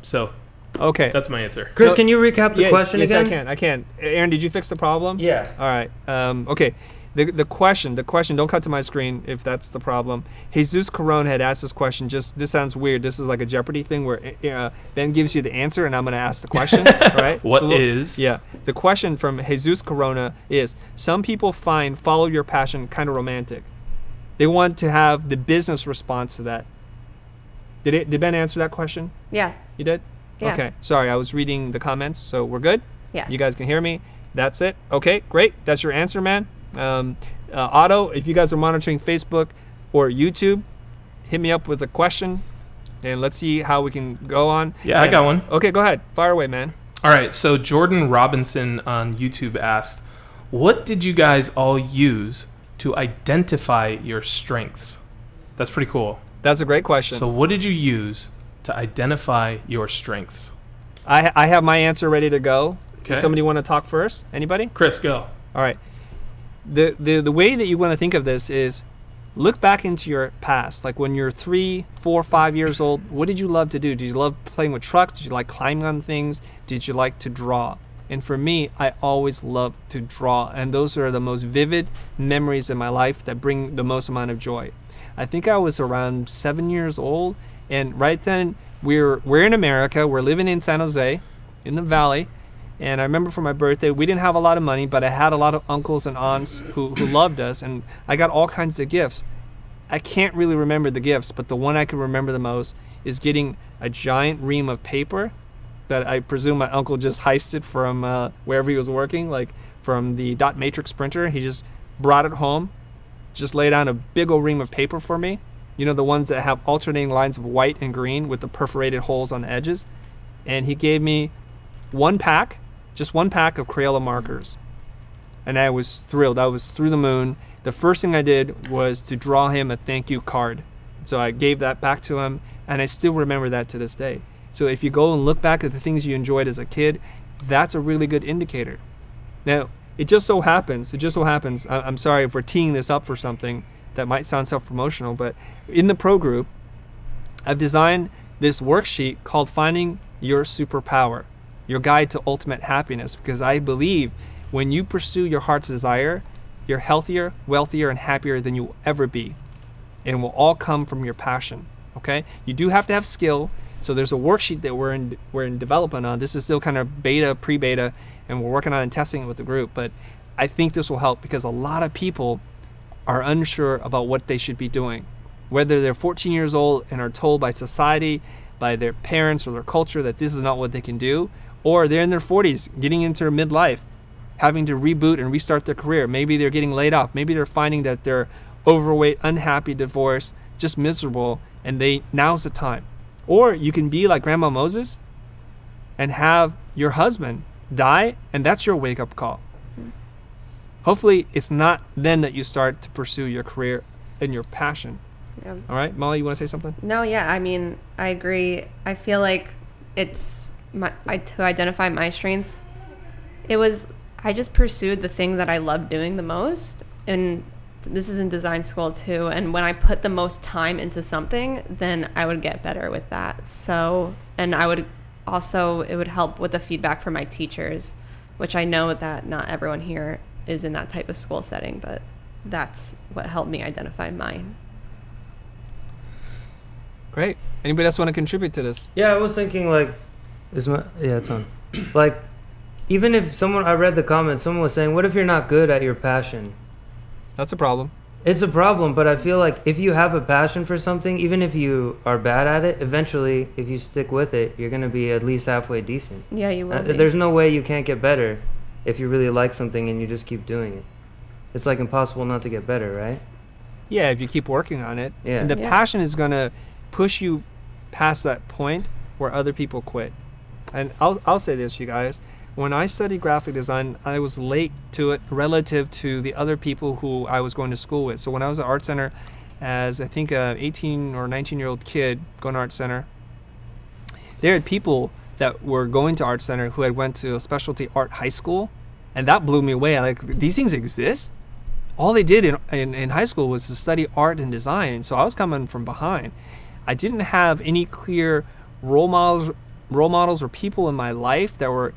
Speaker 2: So
Speaker 1: Okay.
Speaker 2: that's my answer.
Speaker 4: Chris, can you recap the question
Speaker 1: yes,
Speaker 4: again?
Speaker 1: I can. Aaron, did you fix the problem?
Speaker 4: Yeah.
Speaker 1: All right. Okay. The question, don't cut to my screen if that's the problem. Jesus Corona had asked this question. This sounds weird. This is like a Jeopardy thing where Ben gives you the answer and I'm going to ask the question, right? Yeah. The question from Jesus Corona is, some people find follow your passion kind of romantic. They want to have the business response to that. Did Ben answer that question?
Speaker 3: Yeah.
Speaker 1: You did?
Speaker 3: Yeah.
Speaker 1: Okay. Sorry, I was reading the comments, so we're good?
Speaker 3: Yes.
Speaker 1: You guys can hear me? That's it? Okay, great. That's your answer, man. Otto, if you guys are monitoring Facebook or YouTube, hit me up with a question, and let's see how we can go on.
Speaker 2: Yeah, I got one.
Speaker 1: Okay, go ahead. Fire away, man.
Speaker 2: All right, so Jordan Robinson on YouTube asked, what did you guys all use to identify your strengths? That's pretty cool.
Speaker 1: That's a great question.
Speaker 2: So what did you use to identify your strengths?
Speaker 1: I have my answer ready to go.
Speaker 2: Okay.
Speaker 1: Does somebody want to talk first? Anybody?
Speaker 2: Chris, go.
Speaker 1: All right. The way that you want to think of this is look back into your past. Like when you're 3, 4, 5 years old, what did you love to do? Did you love playing with trucks? Did you like climbing on things? Did you like to draw? And for me, I always loved to draw. And those are the most vivid memories in my life that bring the most amount of joy. I think I was around 7 years old. And right then, we're in America. We're living in San Jose, in the Valley. And I remember for my birthday, we didn't have a lot of money, but I had a lot of uncles and aunts who loved us, and I got all kinds of gifts. I can't really remember the gifts, but the one I can remember the most is getting a giant ream of paper that I presume my uncle just heisted from wherever he was working, like from the dot matrix printer. He just brought it home, just laid down a big old ream of paper for me. You know, the ones that have alternating lines of white and green with the perforated holes on the edges. And he gave me just one pack of Crayola markers. And I was thrilled. I was through the moon. The first thing I did was to draw him a thank you card. So I gave that back to him, and I still remember that to this day. So if you go and look back at the things you enjoyed as a kid, that's a really good indicator. Now, it just so happens, I'm sorry if we're teeing this up for something that might sound self-promotional, but in the pro group, I've designed this worksheet called Finding Your Superpower, your guide to ultimate happiness, because I believe when you pursue your heart's desire, you're healthier, wealthier, and happier than you'll ever be. And it will all come from your passion, okay? You do have to have skill. So there's a worksheet that we're in development on. This is still kind of beta, pre-beta, and we're working on and testing it with the group. But I think this will help because a lot of people are unsure about what they should be doing. Whether they're 14 years old and are told by society, by their parents or their culture that this is not what they can do, or they're in their 40s, getting into their midlife, having to reboot and restart their career. Maybe they're getting laid off. Maybe they're finding that they're overweight, unhappy, divorced, just miserable, and now's the time. Or you can be like Grandma Moses and have your husband die, and that's your wake-up call. Hopefully, it's not then that you start to pursue your career and your passion.
Speaker 3: Yeah.
Speaker 1: All right, Molly, you want to say something?
Speaker 3: No, yeah, I mean, I agree. I feel like it's to identify my strengths. I just pursued the thing that I loved doing the most, and this is in design school too. And when I put the most time into something, then I would get better with that. So, and I would also, it would help with the feedback from my teachers, which I know that not everyone here is in that type of school setting, but that's what helped me identify mine.
Speaker 1: Great. Anybody else want to contribute to this?
Speaker 4: Yeah, I was thinking it's on. Like, even if I read the comments, someone was saying, what if you're not good at your passion?
Speaker 1: That's a problem.
Speaker 4: It's a problem, but I feel like if you have a passion for something, even if you are bad at it, eventually, if you stick with it, you're going to be at least halfway decent.
Speaker 3: Yeah, you will be.
Speaker 4: There's no way you can't get better if you really like something and you just keep doing it. It's like impossible not to get better, right?
Speaker 1: Yeah, if you keep working on it.
Speaker 4: Yeah.
Speaker 1: And the
Speaker 3: Yeah.
Speaker 1: passion is going to push you past that point where other people quit. And I'll say this, you guys. When I studied graphic design, I was late to it relative to the other people who I was going to school with. So when I was at Art Center as, I think, a 18 or 19-year-old kid going to Art Center, there had people that were going to Art Center who had went to a specialty art high school, and that blew me away. Like, these things exist? All they did in high school was to study art and design, so I was coming from behind. I didn't have any clear role models or people in my life that were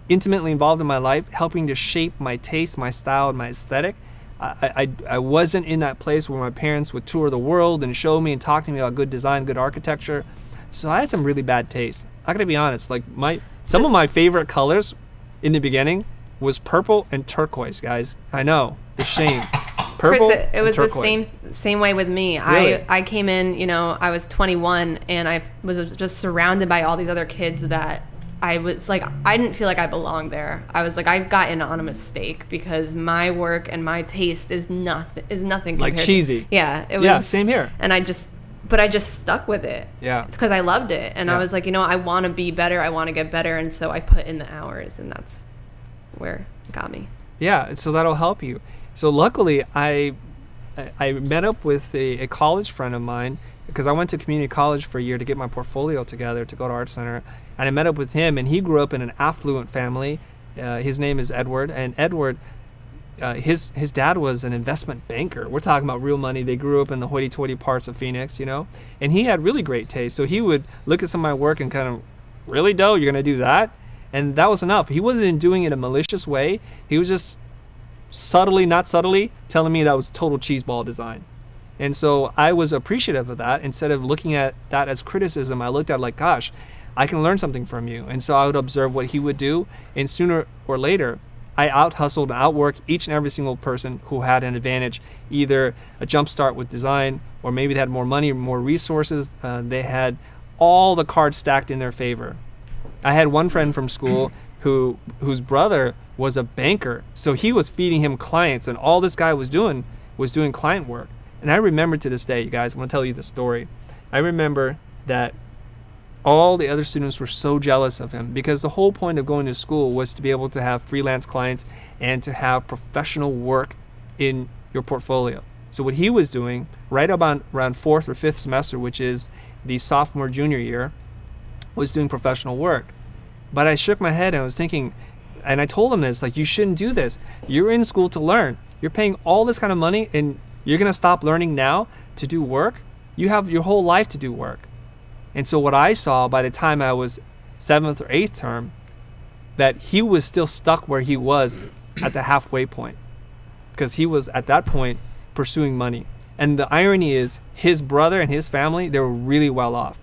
Speaker 1: intimately involved in my life, helping to shape my taste, my style, and my aesthetic. I wasn't in that place where my parents would tour the world and show me and talk to me about good design, good architecture. So I had some really bad taste. I gotta be honest. Like some of my favorite colors in the beginning was purple and turquoise, guys. I know, the shame. Purple.
Speaker 3: Chris, it was
Speaker 1: and
Speaker 3: the
Speaker 1: turquoise.
Speaker 3: same way with me.
Speaker 1: Really?
Speaker 3: I came in, I was 21 and I was just surrounded by all these other kids that I was like, I didn't feel like I belonged there. I was like, I got in on a mistake because my work and my taste is nothing
Speaker 1: Like
Speaker 3: compared
Speaker 1: cheesy.
Speaker 3: Yeah, it was.
Speaker 1: Yeah, same here.
Speaker 3: And I just stuck with it.
Speaker 1: Yeah.
Speaker 3: It's because I loved it, and
Speaker 1: Yeah.
Speaker 3: I was like, I want to be better. I want to get better, and so I put in the hours, and that's where it got me.
Speaker 1: Yeah, so that'll help you. So luckily, I met up with a college friend of mine because I went to community college for a year to get my portfolio together to go to Art Center. And I met up with him, and he grew up in an affluent family. His name is Edward, and Edward, his dad was an investment banker. We're talking about real money. They grew up in the hoity-toity parts of Phoenix, and he had really great taste. So he would look at some of my work and kind of, really, Doe, you're going to do that? And that was enough. He wasn't doing it in a malicious way. He was just not subtly, telling me that was total cheeseball design. And so I was appreciative of that. Instead of looking at that as criticism, I looked at it like, gosh, I can learn something from you. And so I would observe what he would do. And sooner or later, I out-hustled and outworked each and every single person who had an advantage, either a jump start with design, or maybe they had more money, more resources. They had all the cards stacked in their favor. I had one friend from school whose brother was a banker. So he was feeding him clients, and all this guy was doing client work. And I remember to this day, you guys, I want to tell you the story. I remember that all the other students were so jealous of him because the whole point of going to school was to be able to have freelance clients and to have professional work in your portfolio. So what he was doing right about around fourth or fifth semester, which is the sophomore junior year, was doing professional work. But I shook my head and I was thinking, and I told him this, like, you shouldn't do this. You're in school to learn. You're paying all this kind of money and you're going to stop learning now to do work? You have your whole life to do work. And so what I saw by the time I was 7th or 8th term, that he was still stuck where he was at the halfway point. Because he was at that point pursuing money. And the irony is his brother and his family, they were really well off.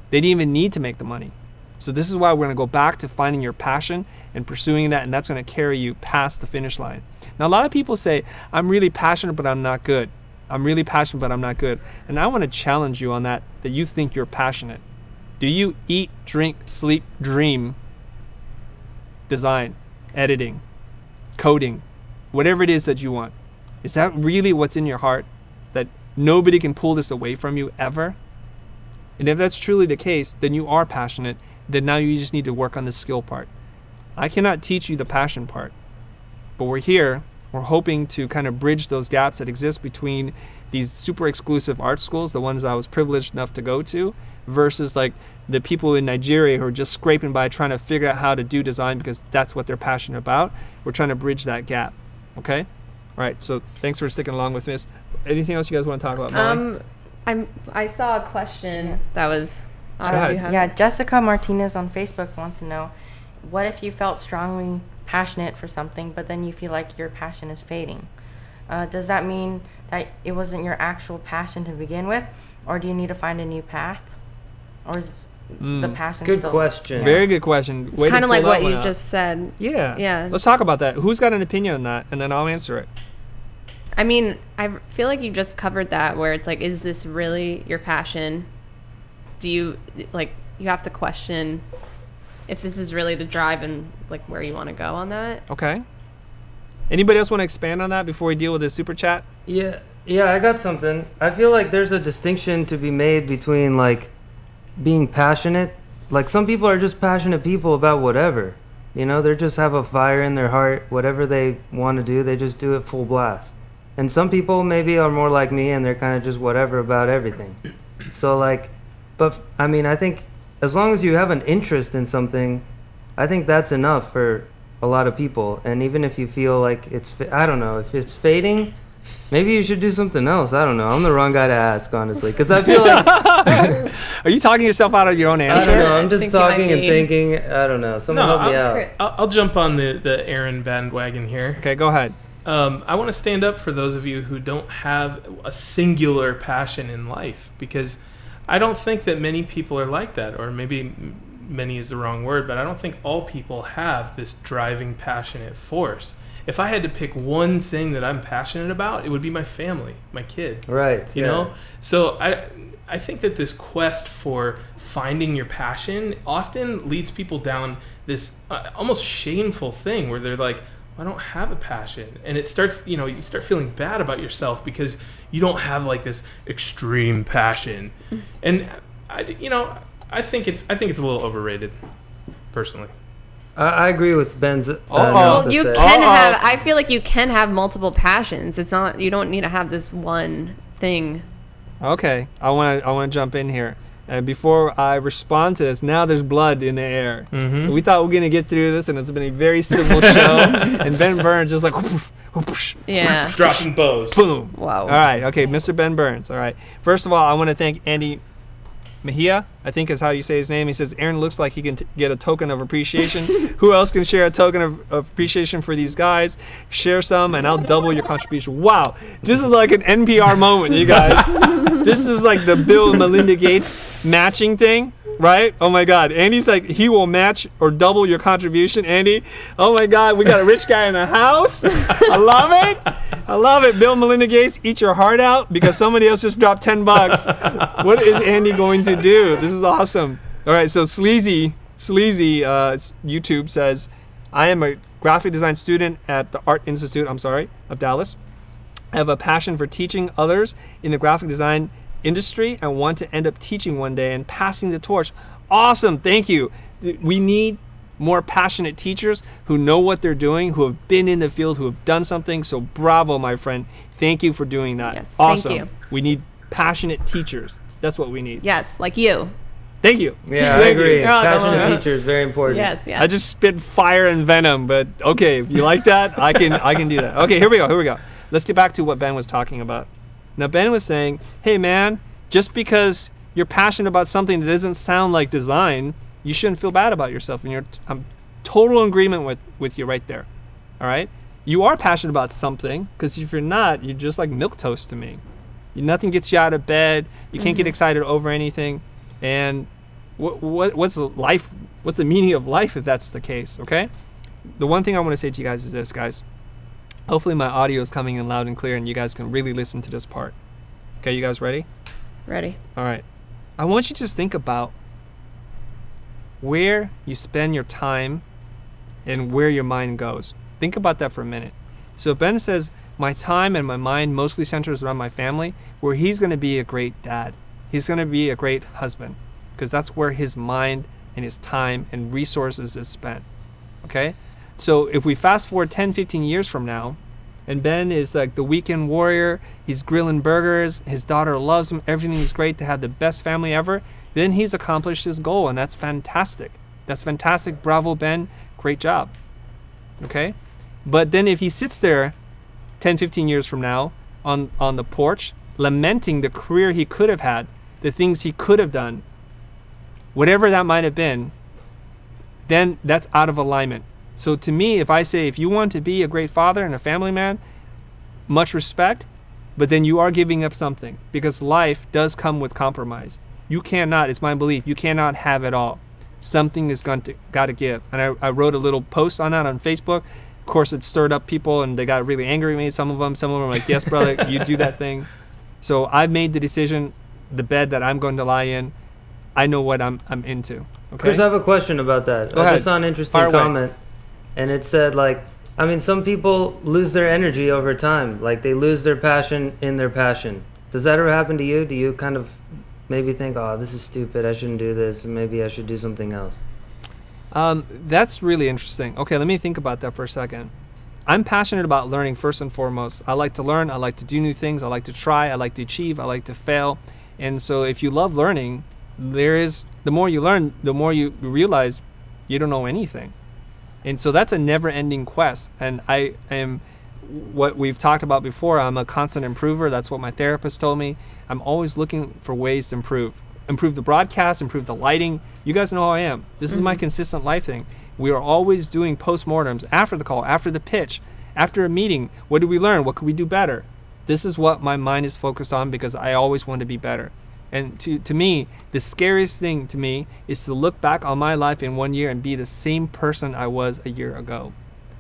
Speaker 1: They didn't even need to make the money. So this is why we're going to go back to finding your passion and pursuing that, and that's going to carry you past the finish line. Now, a lot of people say, I'm really passionate, but I'm not good. I'm really passionate, but I'm not good. And I want to challenge you on that you think you're passionate. Do you eat, drink, sleep, dream, design, editing, coding, whatever it is that you want? Is that really what's in your heart, that nobody can pull this away from you ever? And if that's truly the case, then you are passionate. Then now you just need to work on the skill part. I cannot teach you the passion part, but we're here. We're hoping to kind of bridge those gaps that exist between these super exclusive art schools, the ones I was privileged enough to go to, versus like the people in Nigeria who are just scraping by trying to figure out how to do design because that's what they're passionate about. We're trying to bridge that gap. Okay? All right. So thanks for sticking along with this. Anything else you guys want to talk about, Molly?
Speaker 3: I saw a question that was.
Speaker 1: Go ahead.
Speaker 3: Do you have
Speaker 5: Yeah,
Speaker 3: it?
Speaker 5: Jessica Martinez on Facebook wants to know, what if you felt strongly passionate for something, but then you feel like your passion is fading? Does that mean that it wasn't your actual passion to begin with, or do you need to find a new path, or is the passion
Speaker 4: Good
Speaker 5: still?
Speaker 4: question.
Speaker 1: Very good question. Way to
Speaker 3: Kind of like
Speaker 1: pull that
Speaker 3: what
Speaker 1: one
Speaker 3: you
Speaker 1: out.
Speaker 3: just said.
Speaker 1: Yeah.
Speaker 3: Yeah.
Speaker 1: Let's talk about that. Who's got an opinion on that? And then I'll answer it.
Speaker 3: I mean, I feel like you just covered that where it's like, is this really your passion? Do you, like, you have to question if this is really the drive and, like, where you want to go on that.
Speaker 1: Okay. Anybody else want to expand on that before we deal with the super chat?
Speaker 4: Yeah, I got something. I feel like there's a distinction to be made between, like, being passionate. Like, some people are just passionate people about whatever. You know, they just have a fire in their heart. Whatever they want to do, they just do it full blast. And some people maybe are more like me, and they're kind of just whatever about everything. So, like, but, I mean, I think as long as you have an interest in something, I think that's enough for a lot of people. And even if you feel like it's, I don't know, if it's fading, maybe you should do something else. I don't know. I'm the wrong guy to ask, honestly, because I feel like...
Speaker 1: Are you talking yourself out of your own
Speaker 4: I
Speaker 1: answer?
Speaker 4: don't know. I'm
Speaker 3: I
Speaker 4: just
Speaker 3: think you might
Speaker 4: talking and
Speaker 3: be.
Speaker 4: thinking. I don't know. Someone
Speaker 2: No,
Speaker 4: help me out.
Speaker 2: I'll jump on the Aaron bandwagon here.
Speaker 1: Okay, go ahead.
Speaker 2: I want to stand up for those of you who don't have a singular passion in life, because I don't think that many people are like that, or maybe many is the wrong word, but I don't think all people have this driving, passionate force. If I had to pick one thing that I'm passionate about, it would be my family, my kid.
Speaker 4: Right.
Speaker 2: You know? So I think that this quest for finding your passion often leads people down this almost shameful thing where they're like, I don't have a passion. And it starts, you start feeling bad about yourself because you don't have like this extreme passion. And I think it's a little overrated, personally.
Speaker 4: I agree with Ben's analysis
Speaker 3: Well, you
Speaker 4: there.
Speaker 3: can have. I feel like you can have multiple passions. It's not. You don't need to have this one thing.
Speaker 1: Okay, I want to jump in here. And before I respond to this, now there's blood in the air.
Speaker 2: Mm-hmm.
Speaker 1: We thought we were going to get through this, and it's been a very civil show. And Ben Burns just like, whoosh, whoosh,
Speaker 3: Yeah.
Speaker 2: Dropping bows.
Speaker 1: boom.
Speaker 3: Wow.
Speaker 1: All right, okay, Mr. Ben Burns. All right. First of all, I want to thank Andy Mejia, I think is how you say his name. He says, Aaron looks like he can get a token of appreciation. Who else can share a token of appreciation for these guys? Share some, and I'll double your contribution. Wow, this is like an NPR moment, you guys. This is like the Bill and Melinda Gates matching thing, right? Oh my God, Andy's like, he will match or double your contribution, Andy. Oh my God, we got a rich guy in the house. I love it. I love it. Bill and Melinda Gates, eat your heart out because somebody else just dropped $10. What is Andy going to do? This is awesome. All right, so Sleazy YouTube says, I am a graphic design student at the Art Institute, of Dallas. I have a passion for teaching others in the graphic design industry and want to end up teaching one day and passing the torch. Awesome, thank you. We need more passionate teachers who know what they're doing, who have been in the field, who have done something. So bravo, my friend. Thank you for doing that.
Speaker 3: Yes,
Speaker 1: awesome.
Speaker 3: thank you.
Speaker 1: We need passionate teachers. That's what we need.
Speaker 3: Yes, like you.
Speaker 1: Thank you.
Speaker 4: Yeah, I
Speaker 1: Thank you.
Speaker 4: agree.
Speaker 3: You're welcome.
Speaker 4: Passionate teacher is very important.
Speaker 3: Yes, yes.
Speaker 1: I just spit fire and venom, but okay, if you like that, I can do that. Okay, here we go. Let's get back to what Ben was talking about. Now, Ben was saying, hey man, just because you're passionate about something that doesn't sound like design, you shouldn't feel bad about yourself. And I'm total agreement with you right there. All right? You are passionate about something, because if you're not, you're just like milquetoast to me. Nothing gets you out of bed. You can't get excited over anything. And what's life? What's the meaning of life if that's the case? Okay. The one thing I want to say to you guys is this, guys. Hopefully my audio is coming in loud and clear, and you guys can really listen to this part. Okay, you guys ready?
Speaker 3: Ready.
Speaker 1: All right. I want you to just think about where you spend your time and where your mind goes. Think about that for a minute. So Ben says, my time and my mind mostly centers around my family, where he's going to be a great dad. He's going to be a great husband, because that's where his mind and his time and resources is spent. Okay? So if we fast forward 10, 15 years from now, and Ben is like the weekend warrior, he's grilling burgers, his daughter loves him, everything is great to have the best family ever, then he's accomplished his goal, and that's fantastic. That's fantastic. Bravo, Ben. Great job. Okay? But then if he sits there 10, 15 years from now on the porch, lamenting the career he could have had, the things he could have done, whatever that might have been, then that's out of alignment. So to me, if I say, if you want to be a great father and a family man, much respect, but then you are giving up something, because life does come with compromise. You cannot, it's my belief, you cannot have it all. Something is got to give. And I wrote a little post on that on Facebook. course, it stirred up people, and they got really angry at me. Some of them were like, yes, brother, you do that thing. So I've made the decision, the bed that I'm going to lie in, I know what I'm into. Okay?
Speaker 4: Chris, I have a question about that.
Speaker 1: Go
Speaker 4: I
Speaker 1: ahead.
Speaker 4: just saw an interesting
Speaker 1: Fire away.
Speaker 4: comment, and it said, like, I mean, some people lose their energy over time. Like, they lose their passion in their passion. Does that ever happen to you? Do you kind of maybe think, oh, this is stupid, I shouldn't do this, and maybe I should do something else?
Speaker 1: That's really interesting. Okay, let me think about that for a second. I'm passionate about learning first and foremost. I like to learn. I like to do new things. I like to try. I like to achieve. I like to fail. And so if you love learning, the more you learn, the more you realize you don't know anything. And so that's a never-ending quest. And I am, what we've talked about before, I'm a constant improver. That's what my therapist told me. I'm always looking for ways to improve. Improve the broadcast, improve the lighting. You guys know how I am. This is my consistent life thing. We are always doing postmortems after the call, after the pitch, after a meeting. What did we learn? What could we do better? This is what my mind is focused on because I always want to be better. And to me, the scariest thing to me is to look back on my life in 1 year and be the same person I was a year ago.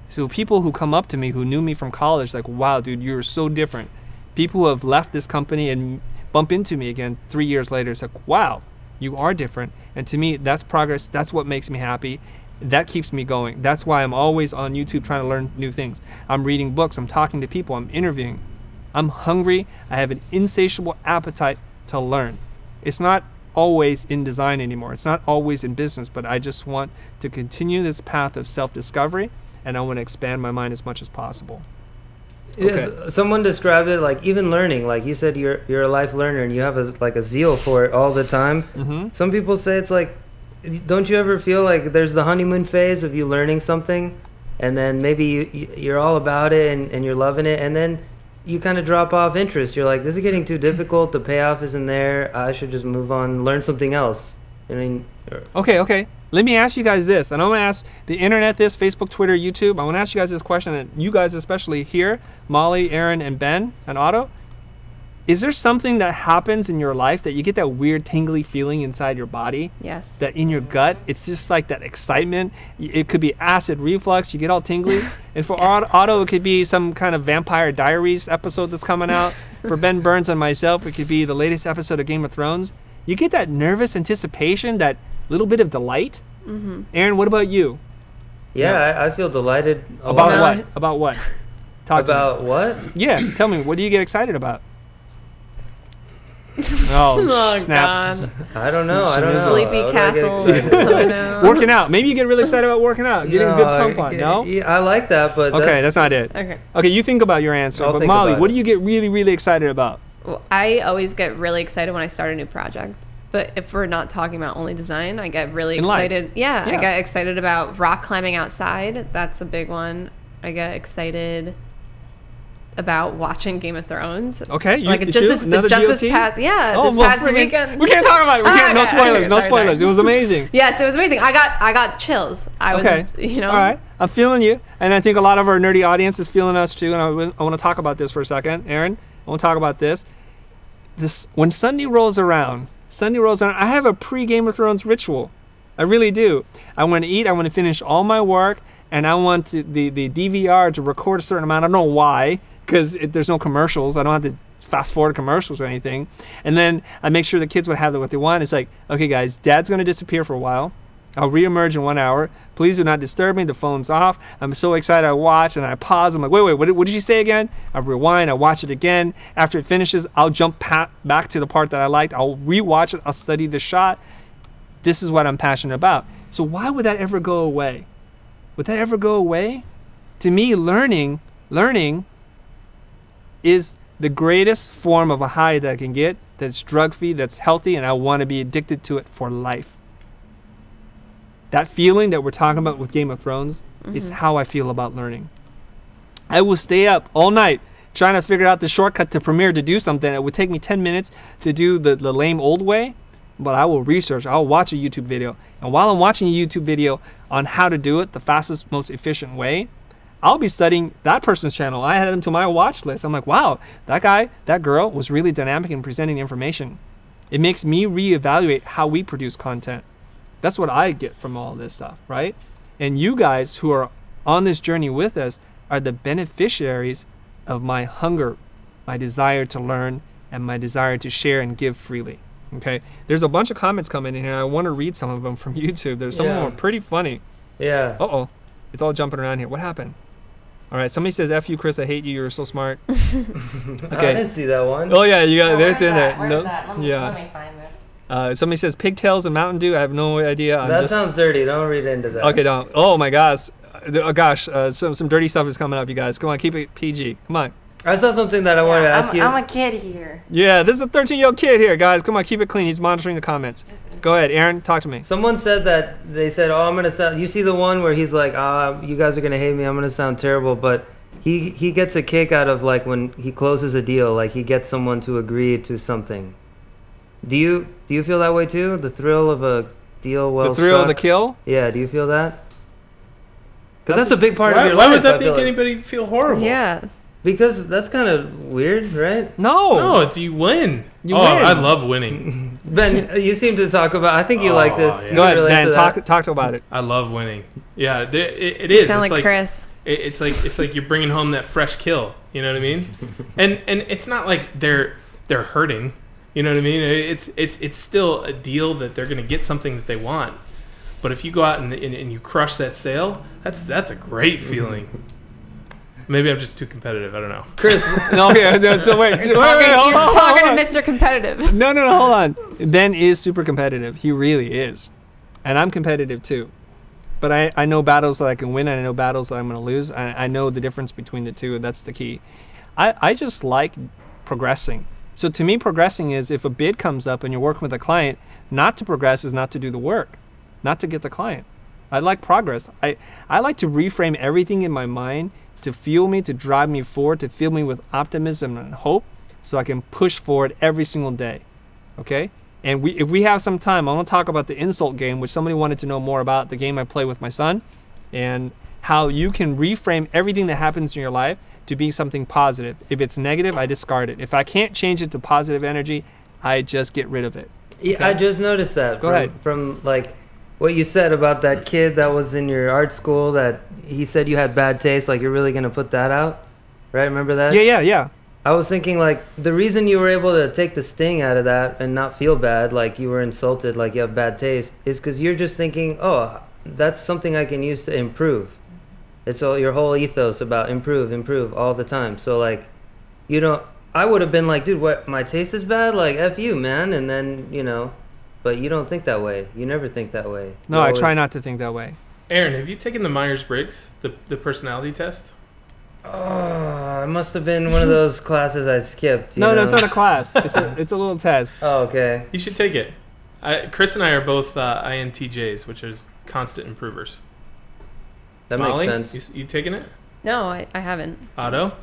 Speaker 1: So people who come up to me, who knew me from college, like, wow, dude, you're so different. People who have left this company and bump into me again 3 years later, it's like, wow, you are different. And to me, that's progress. That's what makes me happy. That keeps me going. That's why I'm always on YouTube trying to learn new things. I'm reading books. I'm talking to people. I'm interviewing. I'm hungry. I have an insatiable appetite to learn. It's not always in design anymore. It's not always in business, but I just want to continue this path of self-discovery, and I want to expand my mind as much as possible.
Speaker 4: Yes, someone described it like even learning, like you said, you're a life learner and you have a zeal for it all the time.
Speaker 1: Mm-hmm.
Speaker 4: Some people say it's like, don't you ever feel like there's the honeymoon phase of you learning something, and then maybe you're all about it and you're loving it, and then you kind of drop off interest. You're like, this is getting too difficult. The payoff isn't there. I should just move on, learn something else. I mean,
Speaker 1: Okay. Let me ask you guys this, and I want to ask the internet this, Facebook, Twitter, YouTube. I want to ask you guys this question, and you guys especially here, Molly, Aaron, and Ben, and Otto. Is there something that happens in your life that you get that weird tingly feeling inside your body?
Speaker 3: Yes.
Speaker 1: That in your gut, it's just like that excitement. It could be acid reflux. You get all tingly. And for Otto, it could be some kind of Vampire Diaries episode that's coming out. For Ben Burns and myself, it could be the latest episode of Game of Thrones. You get that nervous anticipation, that little bit of delight. Mm-hmm. Aaron, what about you?
Speaker 4: yeah, I feel delighted.
Speaker 1: About
Speaker 3: lot.
Speaker 1: what? About what? Talk to me.
Speaker 4: About what?
Speaker 1: Yeah, tell me. What do you get excited about? Oh,
Speaker 3: Oh,
Speaker 1: snaps.
Speaker 3: God.
Speaker 4: I don't know.
Speaker 3: Sleepy
Speaker 4: What do I get
Speaker 3: Castle.
Speaker 4: excited about?
Speaker 3: Oh, no.
Speaker 1: Working out. Maybe you get really excited about working out. Getting a good pump on. No?
Speaker 4: Yeah, I like that, but
Speaker 1: Okay, that's not it.
Speaker 3: Okay.
Speaker 1: Okay, you think about your answer.
Speaker 4: I'll
Speaker 1: But
Speaker 4: think
Speaker 1: Molly,
Speaker 4: about
Speaker 1: what
Speaker 4: it.
Speaker 1: do you get really, really excited about?
Speaker 3: Well, I always get really excited when I start a new project. But if we're not talking about only design, I get really
Speaker 1: In life.
Speaker 3: excited. Yeah,
Speaker 1: Yeah.
Speaker 3: I get excited about rock climbing outside. That's a big one. I get excited about watching Game of Thrones.
Speaker 1: Okay, you
Speaker 3: Like
Speaker 1: too?
Speaker 3: just
Speaker 1: Another
Speaker 3: this
Speaker 1: GOT?
Speaker 3: past
Speaker 1: Oh,
Speaker 3: this
Speaker 1: well,
Speaker 3: past
Speaker 1: friggin-
Speaker 3: weekend.
Speaker 1: We can't talk about it. We can't. No
Speaker 3: Okay,
Speaker 1: spoilers.
Speaker 3: okay,
Speaker 1: No
Speaker 3: sorry,
Speaker 1: spoilers.
Speaker 3: sorry.
Speaker 1: It was amazing.
Speaker 3: Yes, it was amazing. I got chills. I was,
Speaker 1: Okay.
Speaker 3: you know.
Speaker 1: All right. I'm feeling you. And I think a lot of our nerdy audience is feeling us too. And I want to talk about this for a second. Aaron, I want to talk about this. When Sunday rolls around, I have a pre-Game of Thrones ritual. I really do. I want to eat. I want to finish all my work. And I want the DVR to record a certain amount. I don't know why, because there's no commercials. I don't have to fast forward commercials or anything. And then I make sure the kids would have what they want. It's like, okay, guys, Dad's going to disappear for a while. I'll reemerge in 1 hour. Please do not disturb me. The phone's off. I'm so excited. I watch and I pause. I'm like, wait, what did you say again? I rewind. I watch it again. After it finishes, I'll jump back to the part that I liked. I'll rewatch it. I'll study the shot. This is what I'm passionate about. So why would that ever go away? Would that ever go away? To me, learning is the greatest form of a high that I can get, that's drug-free, that's healthy, and I want to be addicted to it for life. That feeling that we're talking about with Game of Thrones is how I feel about learning. I will stay up all night trying to figure out the shortcut to Premiere to do something. It would take me 10 minutes to do the lame old way, but I will research. I'll watch a YouTube video. And while I'm watching a YouTube video on how to do it the fastest, most efficient way, I'll be studying that person's channel. I add them to my watch list. I'm like, wow, that guy, that girl was really dynamic in presenting information. It makes me reevaluate how we produce content. That's what I get from all this stuff, right? And you guys who are on this journey with us are the beneficiaries of my hunger, my desire to learn, and my desire to share and give freely. Okay, there's a bunch of comments coming in here. I want to read some of them from YouTube. Some of them are pretty funny.
Speaker 4: Yeah.
Speaker 1: It's all jumping around here. What happened? All right, somebody says, "F you, Chris. I hate you. You're so smart."
Speaker 4: I didn't see that one.
Speaker 1: Oh yeah, you got it's in there.
Speaker 5: Where's that? Let me find this.
Speaker 1: Somebody says pigtails and Mountain Dew. I have no idea.
Speaker 4: That sounds dirty. Don't read into that.
Speaker 1: Okay, don't. Oh my gosh. Some dirty stuff is coming up, you guys. Come on, keep it PG. Come on.
Speaker 4: I saw something that I wanted to ask you.
Speaker 5: I'm a kid here.
Speaker 1: Yeah, this is a 13-year-old kid here, guys. Come on, keep it clean. He's monitoring the comments. Go ahead, Aaron. Talk to me.
Speaker 4: Someone said that they said, "Oh, I'm gonna sound." You see the one where he's like, you guys are gonna hate me. I'm gonna sound terrible," but he gets a kick out of like when he closes a deal, like he gets someone to agree to something. Do you feel that way too? The thrill of a deal well
Speaker 1: The thrill of the
Speaker 4: struck?
Speaker 1: kill?
Speaker 4: Yeah. Do you feel that? Because that's a big part of your
Speaker 2: Why
Speaker 4: life.
Speaker 2: would that
Speaker 4: I feel
Speaker 2: make
Speaker 4: like.
Speaker 2: anybody feel horrible?
Speaker 3: Yeah.
Speaker 4: Because that's kind of weird, right?
Speaker 2: No, it's you win.
Speaker 1: You
Speaker 2: win.
Speaker 1: win.
Speaker 2: I love winning.
Speaker 4: Ben, you seem to talk about. I think you like this.
Speaker 2: yeah.
Speaker 1: Go ahead,
Speaker 4: Relate
Speaker 1: man.
Speaker 4: to that.
Speaker 1: Talk about it.
Speaker 2: I love winning. Yeah, it is.
Speaker 3: Sound
Speaker 2: It's
Speaker 3: like Chris.
Speaker 2: It's like you're bringing home that fresh kill. You know what I mean? And it's not like they're hurting. You know what I mean? It's still a deal that they're going to get something that they want. But if you go out and you crush that sale, that's a great feeling. Maybe I'm just too competitive. I don't know.
Speaker 4: Chris,
Speaker 1: No, okay. So wait.
Speaker 3: You're talking to Mr. Competitive.
Speaker 1: No, hold on. Ben is super competitive. He really is. And I'm competitive too. But I know battles that I can win, and I know battles that I'm going to lose. I know the difference between the two, and that's the key. I just like progressing. So to me, progressing is if a bid comes up and you're working with a client, not to progress is not to do the work, not to get the client. I like progress. I like to reframe everything in my mind to fuel me, to drive me forward, to fill me with optimism and hope so I can push forward every single day. Okay? And if we have some time, I want to talk about the insult game, which somebody wanted to know more about, the game I play with my son, and how you can reframe everything that happens in your life to be something positive. If it's negative, I discard it. If I can't change it to positive energy, I just get rid of it.
Speaker 4: yeah,
Speaker 1: Okay?
Speaker 4: I just noticed that.
Speaker 1: Go ahead.
Speaker 4: From like what you said about that kid that was in your art school that he said you had bad taste. Like you're really gonna put that out, right? Remember that?
Speaker 1: Yeah.
Speaker 4: I was thinking like the reason you were able to take the sting out of that and not feel bad, like you were insulted, like you have bad taste, is because you're just thinking, oh, that's something I can use to improve. It's all your whole ethos about improve all the time. So like, I would have been like, dude, what, my taste is bad? Like, F you, man. And then, but you don't think that way. You never think that way.
Speaker 1: No, I try not to think that way.
Speaker 2: Aaron, have you taken the Myers-Briggs, the personality test?
Speaker 4: Oh, it must have been one of those classes I skipped.
Speaker 1: No,
Speaker 4: know?
Speaker 1: it's not a class. It's a little test.
Speaker 4: Oh, okay.
Speaker 2: You should take it. Chris and I are both INTJs, which is constant improvers.
Speaker 4: That
Speaker 2: Molly,
Speaker 4: makes sense.
Speaker 2: You taking it?
Speaker 3: No, I haven't.
Speaker 2: Otto?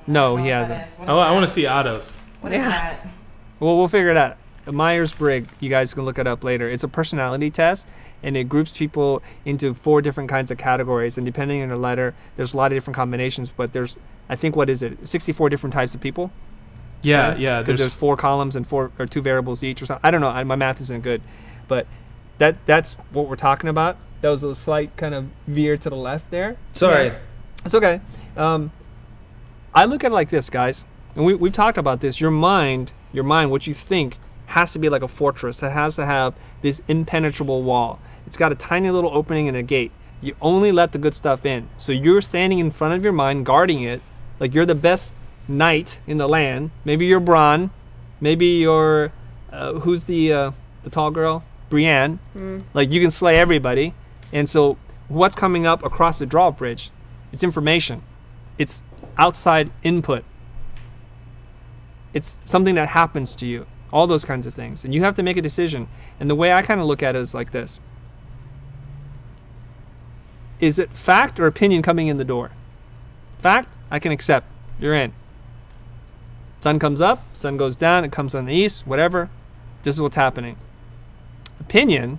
Speaker 1: No, he hasn't.
Speaker 2: I want to see Otto's.
Speaker 5: What is
Speaker 3: Yeah.
Speaker 5: that?
Speaker 1: Well, we'll figure it out. Myers-Briggs, you guys can look it up later. It's a personality test, and it groups people into 4 different kinds of categories. And depending on the letter, there's a lot of different combinations. But there's, I think, 64 different types of people?
Speaker 2: Yeah.
Speaker 1: Because there's 4 columns and 2 variables each, or something. I don't know. My math isn't good, but that's what we're talking about. That was a slight kind of veer to the left there.
Speaker 4: Sorry.
Speaker 3: Yeah.
Speaker 1: It's okay. I look at it like this, guys, and we've talked about this. Your mind, what you think, has to be like a fortress. It has to have this impenetrable wall. It's got a tiny little opening and a gate. You only let the good stuff in. So you're standing in front of your mind, guarding it, like you're the best knight in the land. Maybe you're Bronn. Maybe you're who's the tall girl? Brienne. Like you can slay everybody. And so what's coming up across the drawbridge? It's information. It's outside input. It's something that happens to you. All those kinds of things. And you have to make a decision. And the way I kind of look at it is like this. Is it fact or opinion coming in the door? Fact, I can accept. You're in. Sun comes up, sun goes down, it comes on the east, whatever. This is what's happening. Opinion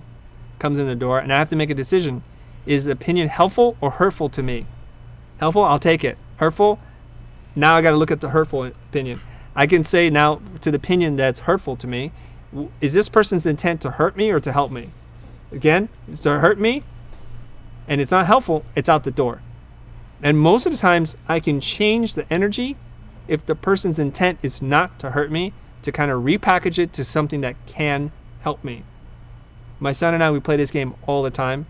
Speaker 1: comes in the door, and I have to make a decision. Is the opinion helpful or hurtful to me? Helpful, I'll take it. Hurtful, now I got to look at the hurtful opinion. I can say now to the opinion that's hurtful to me, is this person's intent to hurt me or to help me? Again, it's to hurt me, and it's not helpful, it's out the door. And most of the times I can change the energy if the person's intent is not to hurt me, to kind of repackage it to something that can help me. My son and I, we play this game all the time.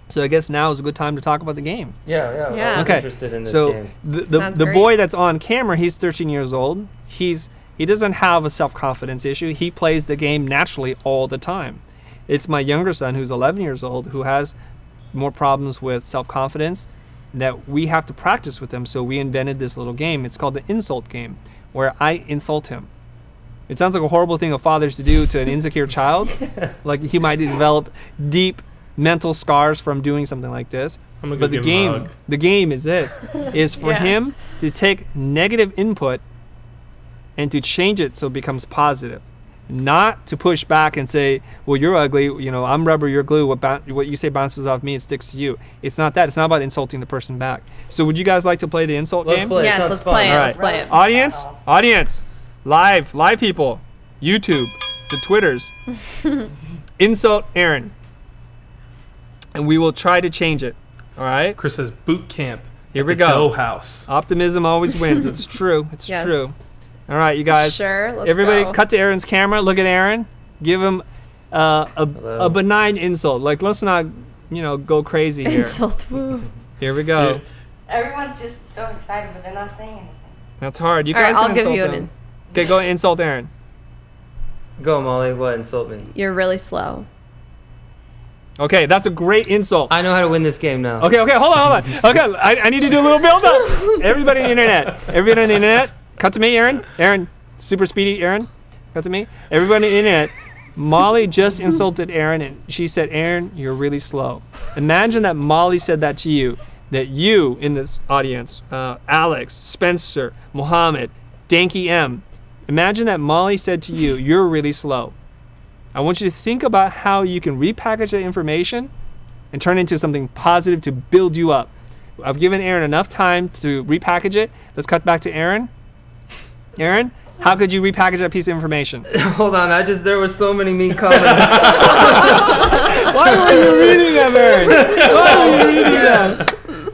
Speaker 1: So I guess now is a good time to talk about the game.
Speaker 4: Yeah.
Speaker 3: Yeah.
Speaker 4: I was
Speaker 1: Okay.
Speaker 4: interested in this
Speaker 1: So
Speaker 4: game.
Speaker 3: Sounds
Speaker 1: the
Speaker 3: great.
Speaker 1: boy that's on camera, he's 13 years old. He doesn't have a self-confidence issue. He plays the game naturally all the time. It's my younger son, who's 11 years old, who has more problems with self-confidence that we have to practice with him. So we invented this little game. It's called the insult game, where I insult him. It sounds like a horrible thing of fathers to do to an insecure child. Like he might develop deep mental scars from doing something like this.
Speaker 2: I'm gonna go
Speaker 1: But
Speaker 2: give him a hug.
Speaker 1: the game is this, is for
Speaker 3: Yeah.
Speaker 1: him to take negative input and to change it so it becomes positive. Not to push back and say, well, you're ugly, you know, I'm rubber, you're glue, what you say bounces off me, it sticks to you. It's not that. It's not about insulting the person back. So would you guys like to play the insult
Speaker 4: Let's
Speaker 1: game?
Speaker 4: play.
Speaker 3: Yes,
Speaker 4: Sounds
Speaker 3: let's
Speaker 4: fun.
Speaker 3: play it.
Speaker 1: All
Speaker 3: Let's
Speaker 1: right.
Speaker 3: play it.
Speaker 1: Audience, live people, YouTube, the Twitters. Insult Aaron. And we will try to change it. All right?
Speaker 2: Chris says boot camp.
Speaker 1: Here
Speaker 2: at
Speaker 1: we
Speaker 2: the
Speaker 1: go.
Speaker 2: Dough House.
Speaker 1: Optimism always wins. It's true. It's
Speaker 3: Yes.
Speaker 1: true. All right, you guys.
Speaker 3: Sure, let's
Speaker 1: Everybody
Speaker 3: go.
Speaker 1: cut to Aaron's camera. Look at Aaron. Give him a
Speaker 4: Hello.
Speaker 1: benign insult. Like, let's not, go crazy here.
Speaker 3: Insult. Woo.
Speaker 1: Here we go.
Speaker 2: Yeah.
Speaker 5: Everyone's just so excited, but they're not saying anything.
Speaker 1: That's hard. You
Speaker 3: All right,
Speaker 1: guys
Speaker 3: I'll
Speaker 1: can
Speaker 3: give
Speaker 1: insult
Speaker 3: you
Speaker 1: him. Okay, go insult Aaron.
Speaker 4: Go, Molly. What? Insult me.
Speaker 3: You're really slow.
Speaker 1: Okay, that's a great insult.
Speaker 4: I know how to win this game now.
Speaker 1: Okay, hold on. Okay, I need to do a little build up. Everybody on the internet. Cut to me, Aaron. Aaron, super speedy, Aaron. Cut to me. Everybody on the internet. Molly just insulted Aaron, and she said, Aaron, you're really slow. Imagine that Molly said that to you, that you in this audience, Alex, Spencer, Mohammed, Danky M, imagine that Molly said to you, you're really slow. I want you to think about how you can repackage that information and turn it into something positive to build you up. I've given Aaron enough time to repackage it. Let's cut back to Aaron. Aaron, how could you repackage that piece of information?
Speaker 4: Hold on. there were so many mean comments.
Speaker 1: Why were you reading them, Aaron? Why were you reading them?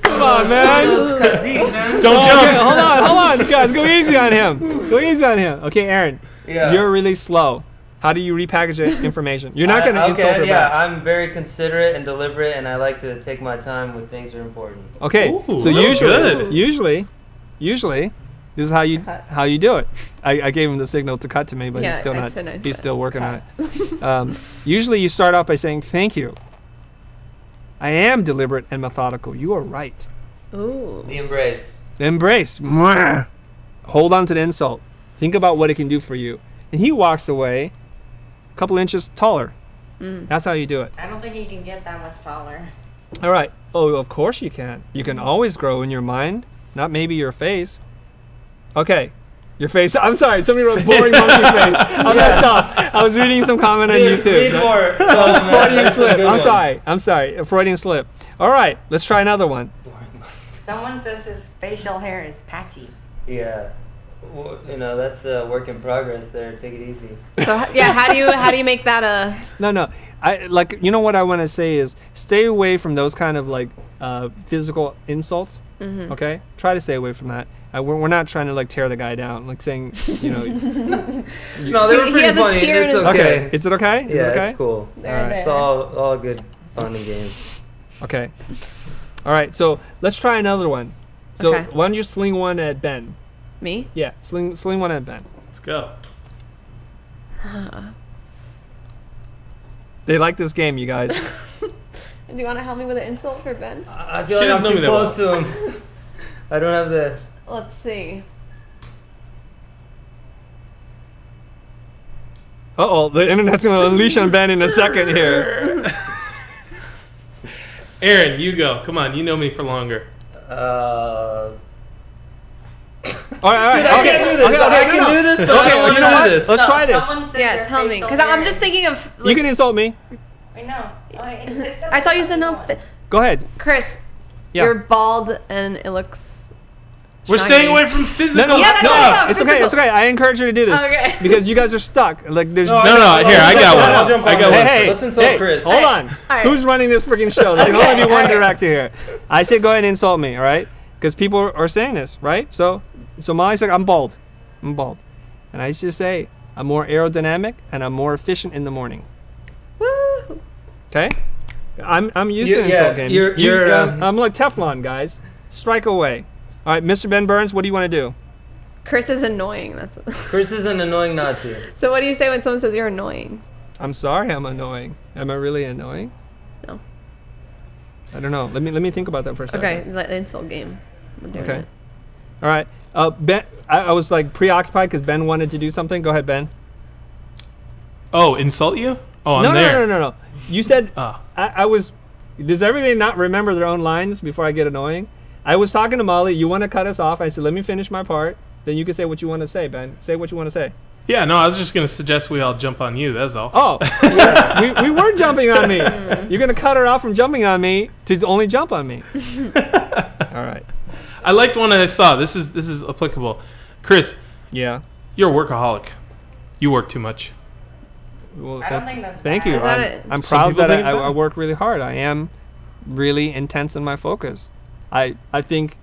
Speaker 1: Come on, man.
Speaker 4: Cut deep, man.
Speaker 2: Don't jump.
Speaker 1: Okay, hold on, guys. Go easy on him. Okay, Aaron,
Speaker 4: Yeah.
Speaker 1: you're really slow. How do you repackage the information? You're not going to insult her
Speaker 4: yeah,
Speaker 1: back.
Speaker 4: I'm very considerate and deliberate, and I like to take my time when things are important.
Speaker 1: Okay,
Speaker 2: Ooh,
Speaker 1: so
Speaker 2: that's good.
Speaker 1: usually, this is how you
Speaker 3: Cut.
Speaker 1: do it. I gave him the signal to cut to me, but
Speaker 3: Yeah,
Speaker 1: he's still
Speaker 3: I
Speaker 1: not.
Speaker 3: said I
Speaker 1: He's
Speaker 3: said
Speaker 1: still working on
Speaker 3: cut.
Speaker 1: it. Usually, you start off by saying thank you. I am deliberate and methodical. You are right.
Speaker 3: Ooh.
Speaker 4: The embrace.
Speaker 1: Embrace. Mwah. Hold on to the insult. Think about what it can do for you. And he walks away a couple inches taller. That's how you do it.
Speaker 5: I don't think you can get that much taller.
Speaker 1: All right. Oh, of course you can. You can always grow in your mind, not maybe your face. Okay. Your face. I'm sorry. Somebody wrote boring monkey face. I'm messed up. I was reading some comment on YouTube.
Speaker 4: Read more.
Speaker 1: Freudian slip. I'm sorry. A Freudian slip. All right. Let's try another one.
Speaker 5: Someone says his facial hair is patchy.
Speaker 4: Yeah. Well, that's a work in progress there. Take it easy.
Speaker 3: So yeah, how do you make that a?
Speaker 1: No. What I want to say is stay away from those kind of physical insults.
Speaker 3: Mm-hmm.
Speaker 1: Okay, try to stay away from that. We're not trying to tear the guy down, saying
Speaker 4: No, they were
Speaker 3: He
Speaker 4: pretty
Speaker 3: has a
Speaker 4: funny.
Speaker 3: tear in
Speaker 4: It's
Speaker 3: his-
Speaker 4: okay.
Speaker 1: Okay, is it okay? Is
Speaker 4: yeah,
Speaker 1: it okay?
Speaker 4: it's cool.
Speaker 3: There,
Speaker 1: All right.
Speaker 4: It's all good fun and games.
Speaker 1: Okay. All right, so let's try another one. So
Speaker 3: Okay.
Speaker 1: why don't you sling one at Ben?
Speaker 3: Me?
Speaker 1: Yeah, sling one at Ben.
Speaker 2: Let's go.
Speaker 1: They like this game, you guys.
Speaker 3: Do you want to help me with an insult for Ben?
Speaker 4: I feel
Speaker 2: She
Speaker 4: like I'm
Speaker 2: doesn't
Speaker 4: too
Speaker 2: know me that
Speaker 4: close to him. I don't have the.
Speaker 3: Let's see.
Speaker 1: Uh-oh, the internet's going to unleash on Ben in a second here.
Speaker 2: Aaron, you go. Come on, you know me for longer.
Speaker 1: All right.
Speaker 4: I can't do this. I can do this, but I
Speaker 1: Okay,
Speaker 4: don't
Speaker 1: well,
Speaker 4: want
Speaker 1: you
Speaker 4: to
Speaker 1: know
Speaker 4: do
Speaker 1: what?
Speaker 4: this.
Speaker 1: Let's try this.
Speaker 5: Someone says
Speaker 3: Yeah,
Speaker 5: their
Speaker 3: tell me,
Speaker 5: facial
Speaker 3: because
Speaker 5: hair
Speaker 3: I'm just thinking of.
Speaker 1: You can insult me.
Speaker 5: I know.
Speaker 3: I thought you said no.
Speaker 1: Go ahead.
Speaker 3: Chris,
Speaker 1: Yeah.
Speaker 3: you're bald and it looks
Speaker 2: We're staying away from physical stuff.
Speaker 1: It's okay. It's okay. I encourage you to do this.
Speaker 3: Okay.
Speaker 1: Because you guys are stuck. Like there's
Speaker 2: No, here, I got one.
Speaker 4: I'll jump on.
Speaker 2: I got one.
Speaker 1: Hey,
Speaker 4: Let's insult Chris.
Speaker 1: Hold on.
Speaker 3: right.
Speaker 1: Who's running this freaking show? There can only be one director here. I say go ahead and insult me, all right? Because people are saying this, right? So Molly's like, I'm bald. And I just say, I'm more aerodynamic and I'm more efficient in the morning.
Speaker 3: Woo.
Speaker 1: Okay? I'm used to an insult game. I'm like Teflon, guys. Strike away. All right, Mr. Ben Burns, what do you want to do?
Speaker 3: Chris is annoying.
Speaker 4: Chris is an annoying Nazi.
Speaker 3: So what do you say when someone says you're annoying?
Speaker 1: I'm sorry I'm annoying. Am I really annoying?
Speaker 3: No.
Speaker 1: I don't know. Let me think about that for a second.
Speaker 3: Okay, the insult game. We're doing
Speaker 1: Okay.
Speaker 3: it.
Speaker 1: All right. Ben, I was like preoccupied because Ben wanted to do something. Go ahead, Ben.
Speaker 2: Oh, insult you? Oh, I'm
Speaker 1: No.
Speaker 2: there.
Speaker 1: You said
Speaker 2: Oh.
Speaker 1: I was. Does everybody not remember their own lines before I get annoying? I was talking to Molly. You want to cut us off? I said, let me finish my part. Then you can say what you want to say, Ben. Say what you want to say.
Speaker 2: Yeah, no, I was just going to suggest we all jump on you. That's all.
Speaker 1: Oh, we were jumping on me. You're going to cut her off from jumping on me to only jump on me. All right.
Speaker 2: I liked one I saw. This is applicable. Chris,
Speaker 1: Yeah.
Speaker 2: you're a workaholic. You work too much.
Speaker 1: Well,
Speaker 5: I don't think that's
Speaker 1: thank
Speaker 5: bad.
Speaker 1: you.
Speaker 3: Is that
Speaker 1: I'm
Speaker 2: Some
Speaker 1: proud
Speaker 2: people
Speaker 1: that
Speaker 2: think it's
Speaker 1: I
Speaker 2: bad.
Speaker 1: work really hard. I am really intense in my focus. I think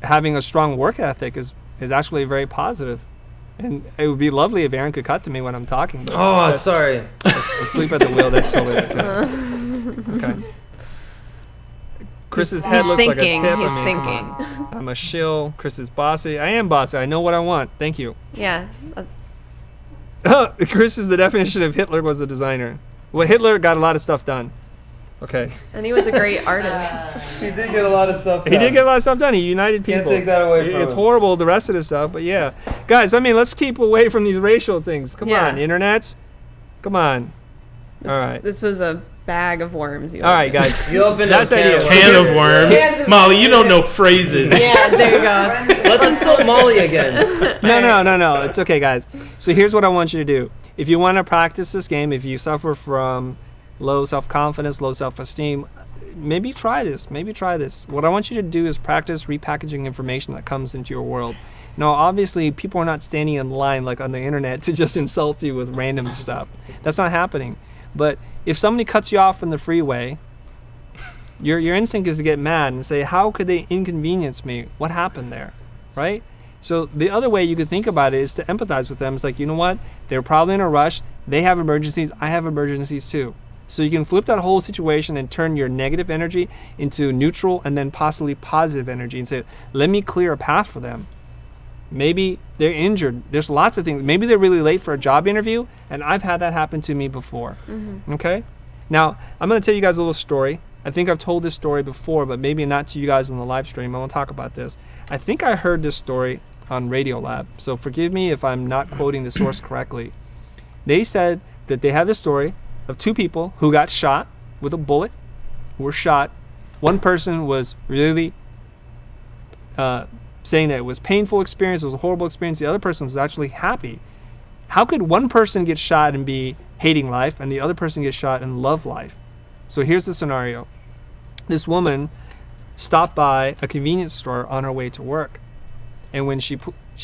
Speaker 1: having a strong work ethic is actually very positive. And it would be lovely if Aaron could cut to me when I'm talking. But
Speaker 4: Oh, sorry.
Speaker 1: asleep at the wheel, that's totally okay. Okay. Chris's head looks like a tip.
Speaker 3: He's
Speaker 1: I mean, come
Speaker 3: thinking.
Speaker 1: on. I'm a shill. Chris is bossy. I am bossy. I know what I want. Thank you.
Speaker 3: Yeah.
Speaker 1: Chris is the definition of Hitler was a designer. Well, Hitler got a lot of stuff done. Okay.
Speaker 3: And he was a great artist.
Speaker 4: He did get a lot of stuff done.
Speaker 1: He did get a lot of stuff done. He united people.
Speaker 4: Can't take that away from
Speaker 1: It's
Speaker 4: him.
Speaker 1: horrible, the rest of the stuff, but yeah. Guys, I mean, let's keep away from these racial things. Come
Speaker 3: Yeah.
Speaker 1: on, internets. Come on.
Speaker 3: This,
Speaker 1: All right.
Speaker 3: This was a bag of worms.
Speaker 1: All right, guys.
Speaker 4: You opened
Speaker 1: That's
Speaker 4: a can
Speaker 1: idea.
Speaker 4: of
Speaker 2: Can
Speaker 4: worms.
Speaker 2: of worms.
Speaker 3: Cans of
Speaker 2: Molly, you don't know phrases.
Speaker 3: Yeah, there you go.
Speaker 4: Let's insult Molly again.
Speaker 1: No. It's okay, guys. So here's what I want you to do. If you want to practice this game, if you suffer from low self-confidence, low self-esteem, maybe try this. What I want you to do is practice repackaging information that comes into your world. Now, obviously, people are not standing in line like on the internet to just insult you with random stuff. That's not happening. But if somebody cuts you off from the freeway, your instinct is to get mad and say, how could they inconvenience me? What happened there? Right? So the other way you could think about it is to empathize with them. It's like, you know what? They're probably in a rush. They have emergencies. I have emergencies too. So you can flip that whole situation and turn your negative energy into neutral and then possibly positive energy and say, let me clear a path for them. Maybe they're injured. There's lots of things. Maybe they're really late for a job interview, and I've had that happen to me before. Okay? Now, I'm going to tell you guys a little story. I think I've told this story before, but maybe not to you guys on the live stream. I want to talk about this. I think I heard this story on Radiolab, so forgive me if I'm not quoting the source correctly. They said that they have this story of two people who got shot with a bullet, who were shot. One person was really saying that it was a painful experience, it was a horrible experience. The other person was actually happy. How could one person get shot and be hating life and the other person get shot and love life? So here's the scenario. This woman stopped by a convenience store on her way to work. And when she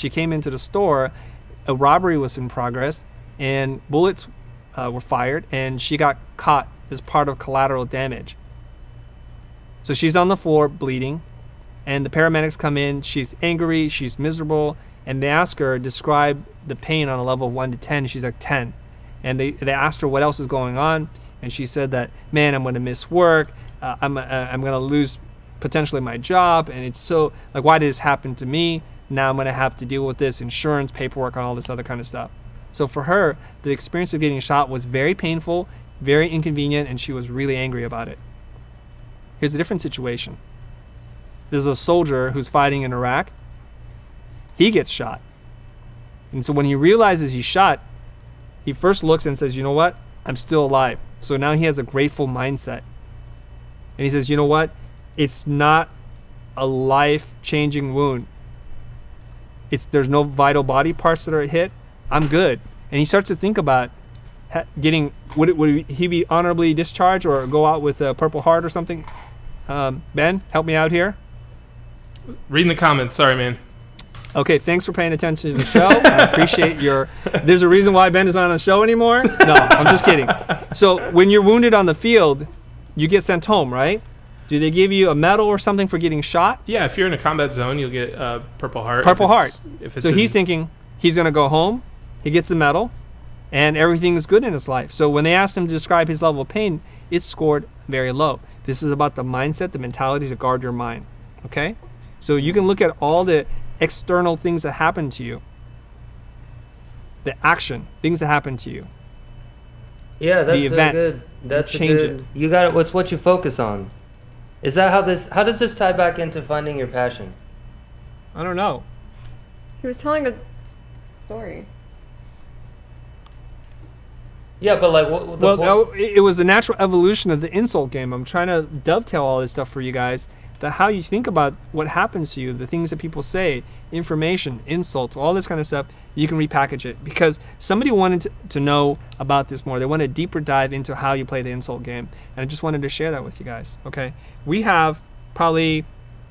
Speaker 1: came into the store, a robbery was in progress and bullets were fired, and she got caught as part of collateral damage. So she's on the floor bleeding, and the paramedics come in. She's angry, she's miserable, and they ask her, describe the pain on a level of 1 to 10. She's like 10. And they asked her what else is going on, and she said that, man, I'm going to miss work. I'm going to lose potentially my job, and it's so, like, why did this happen to me? Now I'm going to have to deal with this insurance, paperwork, and all this other kind of stuff. So for her, the experience of getting shot was very painful, very inconvenient, and she was really angry about it. Here's a different situation. There's a soldier who's fighting in Iraq. He gets shot. And so when he realizes he's shot, he first looks and says, you know what? I'm still alive. So now he has a grateful mindset. And he says, you know what? It's not a life-changing wound. There's no vital body parts that are hit. I'm good. And he starts to think about getting, would he be honorably discharged or go out with a Purple Heart or something? Ben, help me out here.
Speaker 2: Reading the comments. Sorry, man.
Speaker 1: Okay, thanks for paying attention to the show. I appreciate your... There's a reason why Ben is not on the show anymore? No, I'm just kidding. So when you're wounded on the field, you get sent home, right? Do they give you a medal or something for getting shot?
Speaker 2: Yeah, if you're in a combat zone, you'll get a Purple Heart.
Speaker 1: Purple Heart.
Speaker 2: If it's
Speaker 1: So he's thinking he's going to go home, he gets the medal, and everything is good in his life. So when they asked him to describe his level of pain, it scored very low. This is about the mindset, the mentality to guard your mind, okay? So you can look at all the external things that happen to you, the action, things that happen to you.
Speaker 4: Yeah, that's
Speaker 1: the event.
Speaker 4: good. That's
Speaker 1: Change
Speaker 4: a good,
Speaker 1: it.
Speaker 4: You got it. What's what you focus on? Is that how this? How does this tie back into finding your passion?
Speaker 1: I don't know.
Speaker 3: He was telling a story.
Speaker 4: Yeah, but like what?
Speaker 1: Well, it was the natural evolution of the insult game. I'm trying to dovetail all this stuff for you guys. That how you think about what happens to you, the things that people say, information, insults, all this kind of stuff, you can repackage it. Because somebody wanted to know about this more. They wanted a deeper dive into how you play the insult game. And I just wanted to share that with you guys, okay? We have probably,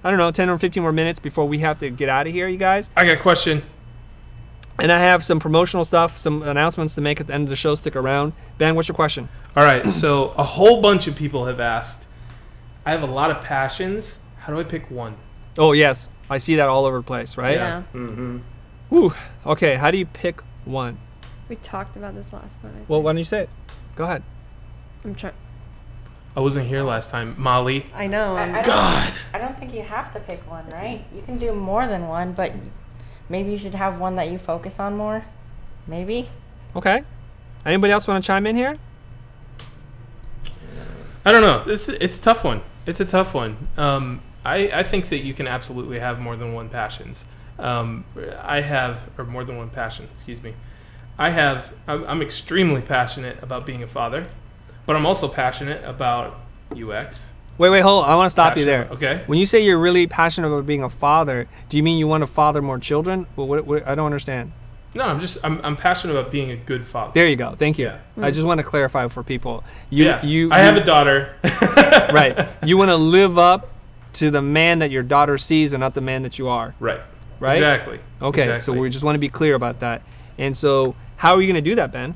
Speaker 1: 10 or 15 more minutes before we have to get out of here, you guys.
Speaker 2: I got a question.
Speaker 1: And I have some promotional stuff, some announcements to make at the end of the show. Stick around. Ben, what's your question?
Speaker 2: All right, so a whole bunch of people have asked, I have a lot of passions. How do I pick one?
Speaker 1: Oh, yes. I see that all over the place, right?
Speaker 3: Yeah.
Speaker 4: Mm-hmm.
Speaker 1: Whew. Okay, how do you pick one?
Speaker 3: We talked about this last one. I think.
Speaker 1: Well, why don't you say it? Go ahead.
Speaker 3: I'm trying.
Speaker 2: I wasn't here last time. Molly.
Speaker 3: I know.
Speaker 5: I don't think you have to pick one, right? You can do more than one, but maybe you should have one that you focus on more. Maybe.
Speaker 1: Okay. Anybody else want to chime in here?
Speaker 2: I don't know. It's a tough one. It's a tough one. I think that you can absolutely have more than one passions. More than one passion, excuse me. I'm extremely passionate about being a father, but I'm also passionate about UX.
Speaker 1: Wait, hold on. I want to stop you there.
Speaker 2: Okay.
Speaker 1: When you say you're really passionate about being a father, do you mean you want to father more children? Well, what I don't understand.
Speaker 2: No, I'm passionate about being a good father.
Speaker 1: There you go. Thank you.
Speaker 2: Yeah.
Speaker 1: I just want to clarify for people.
Speaker 2: I have a daughter.
Speaker 1: Right. You want to live up to the man that your daughter sees and not the man that you are.
Speaker 2: Right.
Speaker 1: Right?
Speaker 2: Exactly.
Speaker 1: Okay,
Speaker 2: Exactly.
Speaker 1: so we just want to be clear about that. And so how are you going to do that, Ben?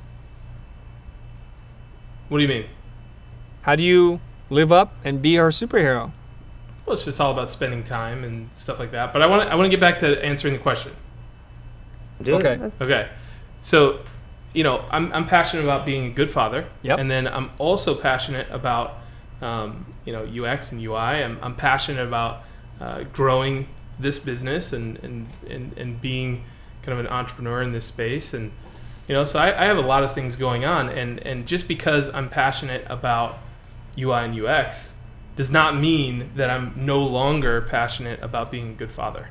Speaker 2: What do you mean?
Speaker 1: How do you live up and be our superhero?
Speaker 2: Well, it's just all about spending time and stuff like that. But I want to get back to answering the question.
Speaker 1: Okay.
Speaker 2: Okay. So, I'm passionate about being a good father.
Speaker 1: Yep.
Speaker 2: And then I'm also passionate about, UX and UI. I'm passionate about growing this business and being kind of an entrepreneur in this space. And, so I have a lot of things going on. And just because I'm passionate about UI and UX does not mean that I'm no longer passionate about being a good father.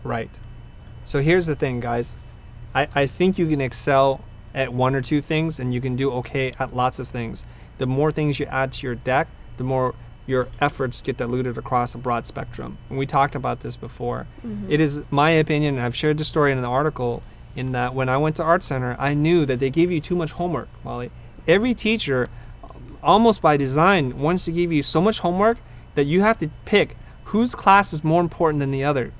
Speaker 1: Right. So here's the thing, guys. I think you can excel at one or two things and you can do okay at lots of things. The more things you add to your deck, the more your efforts get diluted across a broad spectrum. And we talked about this before. Mm-hmm. It is my opinion, and I've shared the story in the article, in that when I went to Art Center, I knew that they gave you too much homework, Molly. Every teacher, almost by design, wants to give you so much homework that you have to pick whose class is more important than the other.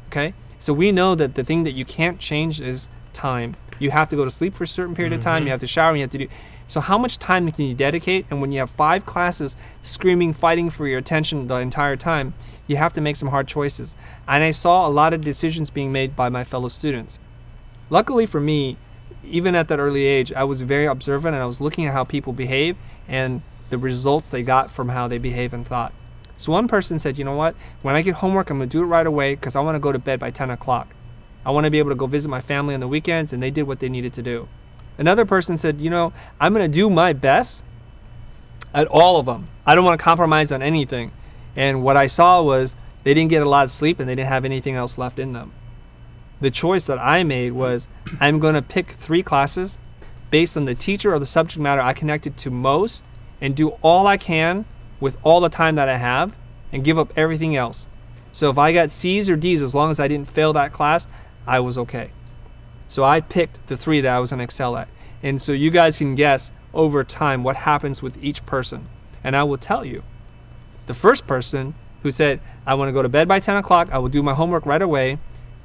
Speaker 1: Okay? So we know that the thing that you can't change is time. You have to go to sleep for a certain period of time. You have to shower. You have to do. So how much time can you dedicate? And when you have 5 classes screaming, fighting for your attention the entire time, you have to make some hard choices. And I saw a lot of decisions being made by my fellow students. Luckily for me, even at that early age, I was very observant and I was looking at how people behave and the results they got from how they behave and thought. So one person said, you know what, when I get homework, I'm going to do it right away because I want to go to bed by 10 o'clock. I want to be able to go visit my family on the weekends, and they did what they needed to do. Another person said, I'm going to do my best at all of them. I don't want to compromise on anything. And what I saw was they didn't get a lot of sleep and they didn't have anything else left in them. The choice that I made was I'm going to pick 3 classes based on the teacher or the subject matter I connected to most and do all I can with all the time that I have and give up everything else. So if I got C's or D's, as long as I didn't fail that class, I was okay. So I picked the 3 that I was going to excel at. And so you guys can guess over time what happens with each person. And I will tell you, the first person who said, I want to go to bed by 10 o'clock. I will do my homework right away.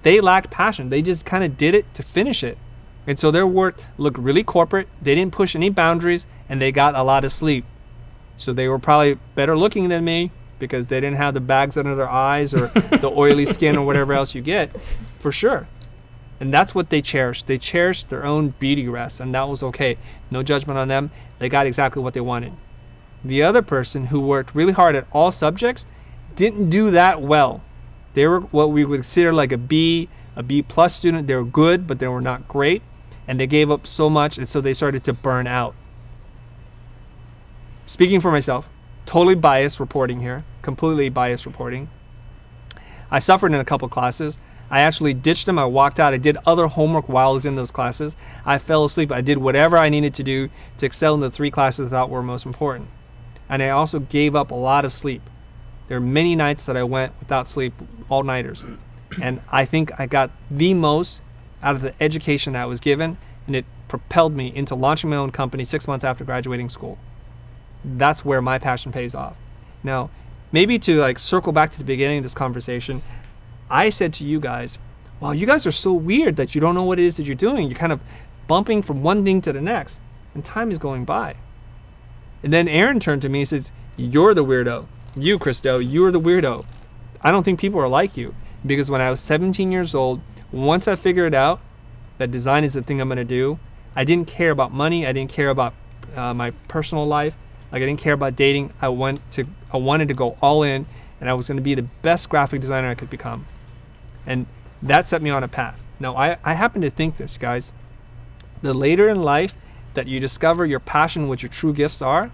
Speaker 1: They lacked passion. They just kind of did it to finish it. And so their work looked really corporate. They didn't push any boundaries, and they got a lot of sleep. So they were probably better looking than me because they didn't have the bags under their eyes or the oily skin or whatever else you get, for sure. And that's what they cherished. They cherished their own beauty rest, and that was okay. No judgment on them. They got exactly what they wanted. The other person who worked really hard at all subjects didn't do that well. They were what we would consider like a B plus student. They were good, but they were not great. And they gave up so much, and so they started to burn out. Speaking for myself, totally biased reporting here, completely biased reporting. I suffered in a couple classes. I actually ditched them. I walked out. I did other homework while I was in those classes. I fell asleep. I did whatever I needed to do to excel in the 3 classes I thought were most important. And I also gave up a lot of sleep. There are many nights that I went without sleep, all-nighters. And I think I got the most out of the education that I was given, and it propelled me into launching my own company 6 months after graduating school. That's where my passion pays off. Now, maybe to like circle back to the beginning of this conversation, I said to you guys, wow, you guys are so weird that you don't know what it is that you're doing. You're kind of bumping from one thing to the next, and time is going by. And then Aaron turned to me and says, you're the weirdo. You, Christo, you're the weirdo. I don't think people are like you, because when I was 17 years old, once I figured out that design is the thing I'm going to do, I didn't care about money. I didn't care about my personal life. Like, I didn't care about dating. I wanted to go all in, and I was going to be the best graphic designer I could become. And that set me on a path. Now, I happen to think this, guys. The later in life that you discover your passion, what your true gifts are,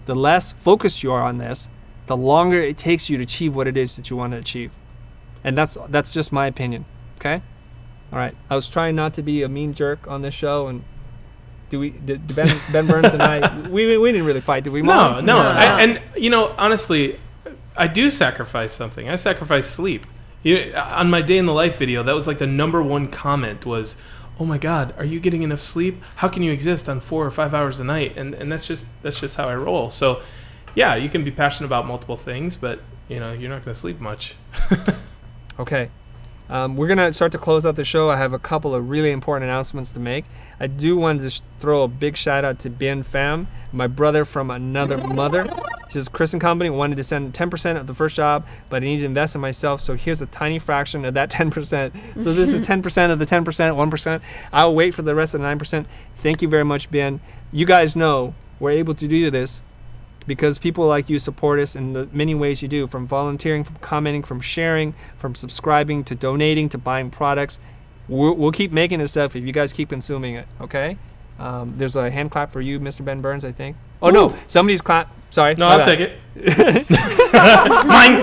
Speaker 1: the less focused you are on this, the longer it takes you to achieve what it is that you want to achieve. And that's just my opinion. Okay? All right. I was trying not to be a mean jerk on this show, and did Ben Burns and I we didn't really fight, did we?
Speaker 2: No.
Speaker 3: No.
Speaker 2: And you know, honestly, I do sacrifice something. I sacrifice sleep. On my day in the life video, that was like the #1 comment was, "Oh my God, are you getting enough sleep? How can you exist on 4 or 5 hours a night?" And that's just how I roll. So, yeah, you can be passionate about multiple things, but you know, you're not going to sleep much.
Speaker 1: Okay. We're going to start to close out the show. I have a couple of really important announcements to make. I do want to throw a big shout out to Ben Pham, my brother from another mother. He says, Chris and Company wanted to send 10% of the first job, but I need to invest in myself, so here's a tiny fraction of that 10%. So this is 10% of the 10%, 1%. I'll wait for the rest of the 9%. Thank you very much, Ben. You guys know we're able to do this because people like you support us in the many ways you do, from volunteering, from commenting, from sharing, from subscribing, to donating, to buying products. We'll keep making this stuff if you guys keep consuming it, okay? There's a hand clap for you, Mr. Ben Burns, I think. Oh, no, somebody's clap. Sorry.
Speaker 2: No, I'll take it.
Speaker 1: Mine.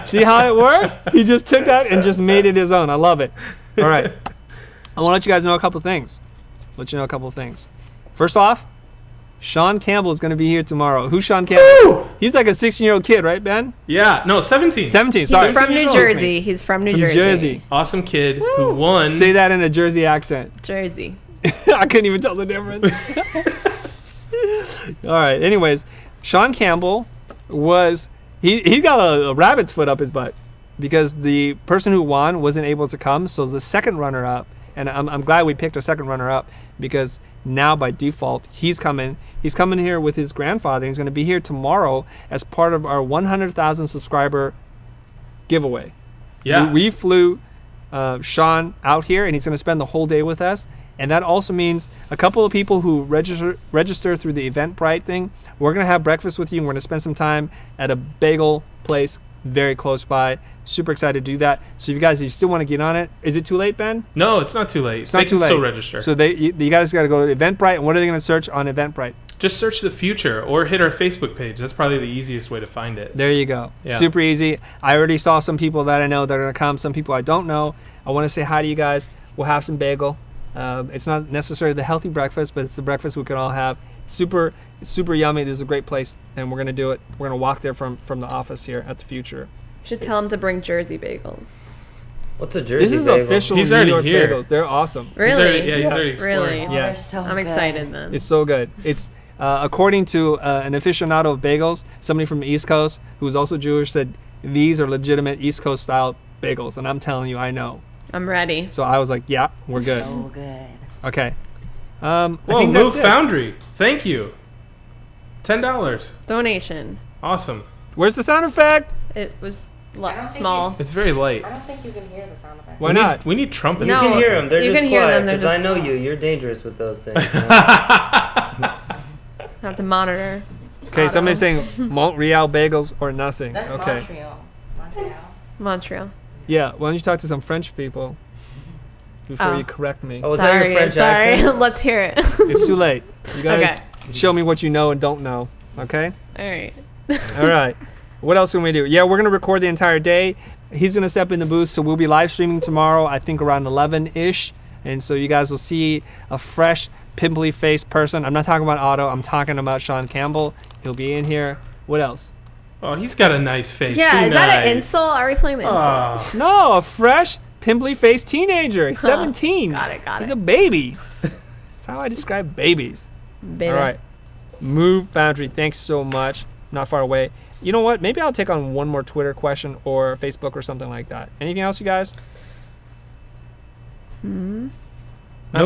Speaker 1: See how it works? He just took that and just made it his own. I love it. All right. I want to let you guys know a couple things. First off, Sean Campbell is going to be here tomorrow. Who's Sean Campbell?
Speaker 2: Woo!
Speaker 1: He's like a 16-year-old kid, right, Ben?
Speaker 2: Yeah, no, 17.
Speaker 1: 17, sorry.
Speaker 3: He's from New Jersey. He's from New Jersey.
Speaker 2: Awesome kid who won.
Speaker 1: Say that in a Jersey accent.
Speaker 3: Jersey.
Speaker 1: I couldn't even tell the difference. All right. Anyways, Sean Campbell he got a rabbit's foot up his butt because the person who won wasn't able to come. So the second runner-up, and I'm glad we picked a second runner-up because now by default he's coming. He's coming here with his grandfather. He's going to be here tomorrow as part of our 100,000 subscriber giveaway.
Speaker 2: Yeah.
Speaker 1: We flew Sean out here, and he's going to spend the whole day with us. And that also means a couple of people who register through the Eventbrite thing, we're going to have breakfast with you, and we're going to spend some time at a bagel place very close by. Super excited to do that. So if you still want to get on it, is it too late, Ben?
Speaker 2: No, it's not too late.
Speaker 1: It's not too late.
Speaker 2: Still register.
Speaker 1: So you guys got to go to Eventbrite, and what are they going to search on Eventbrite?
Speaker 2: Just search the Future or hit our Facebook page. That's probably the easiest way to find it.
Speaker 1: There you go.
Speaker 2: Yeah.
Speaker 1: Super easy. I already saw some people that I know that are going to come, some people I don't know. I want to say hi to you guys. We'll have some bagel. It's not necessarily the healthy breakfast, but it's the breakfast we can all have. Super yummy. This is a great place, and we're going to do it. We're going to walk there from the office here at the Future.
Speaker 3: You should tell him to bring Jersey bagels.
Speaker 4: What's a Jersey
Speaker 1: This is
Speaker 4: bagel?
Speaker 1: official
Speaker 2: He's
Speaker 1: New
Speaker 2: already
Speaker 1: York
Speaker 2: here.
Speaker 1: bagels. They're awesome.
Speaker 3: Really?
Speaker 2: He's already exploring.
Speaker 3: Really?
Speaker 5: Oh,
Speaker 1: Yes.
Speaker 5: they're so
Speaker 3: I'm
Speaker 5: good.
Speaker 3: excited then.
Speaker 1: It's so good. It's According to an aficionado of bagels, somebody from the East Coast who's also Jewish said these are legitimate East Coast style bagels, and I'm telling you, I know.
Speaker 3: I'm ready.
Speaker 1: So I was like, yeah, we're good.
Speaker 5: So good.
Speaker 1: Okay. I
Speaker 2: Whoa,
Speaker 1: think
Speaker 2: Move
Speaker 1: that's it.
Speaker 2: Foundry. Thank you. $10.
Speaker 3: Donation.
Speaker 2: Awesome.
Speaker 1: Where's the sound effect?
Speaker 3: It was
Speaker 5: I don't think
Speaker 3: small.
Speaker 2: It's very light.
Speaker 5: I don't think you can hear the sound effect.
Speaker 1: Why not?
Speaker 2: We need trumpets.
Speaker 3: No.
Speaker 4: You can hear them. They're
Speaker 3: You
Speaker 4: just
Speaker 3: can hear
Speaker 4: quiet
Speaker 3: them, they're
Speaker 4: because I
Speaker 3: just-
Speaker 4: know you. You're dangerous with those things.
Speaker 3: Have to monitor.
Speaker 1: Okay,
Speaker 3: Otto.
Speaker 1: somebody's saying Montreal bagels or nothing.
Speaker 5: That's
Speaker 1: Okay.
Speaker 5: Montreal.
Speaker 3: Montreal.
Speaker 1: Yeah, why don't you talk to some French people before
Speaker 3: Oh.
Speaker 1: you correct me?
Speaker 4: Oh, was that your French accent?
Speaker 3: Let's hear it.
Speaker 1: It's too late. You guys
Speaker 3: Okay.
Speaker 1: show me what you know and don't know. Okay?
Speaker 3: All right.
Speaker 1: All right. What else can we do? Yeah, we're going to record the entire day. He's going to step in the booth, so we'll be live streaming tomorrow, I think around 11-ish. And so you guys will see a fresh, pimply-faced person. I'm not talking about Otto. I'm talking about Sean Campbell. He'll be in here. What else?
Speaker 2: Oh, he's got a nice face.
Speaker 3: Yeah,
Speaker 2: Be
Speaker 3: is that an
Speaker 2: nice.
Speaker 3: insult? Are we playing the insult?
Speaker 2: Oh,
Speaker 1: No, a fresh, pimply-faced teenager. He's 17.
Speaker 3: Got
Speaker 1: He's
Speaker 3: it.
Speaker 1: a baby. That's how I describe babies.
Speaker 3: Baby.
Speaker 1: All right. Move Foundry, thanks so much. Not far away. You know what? Maybe I'll take on one more Twitter question or Facebook or something like that. Anything else, you guys?
Speaker 4: I
Speaker 2: No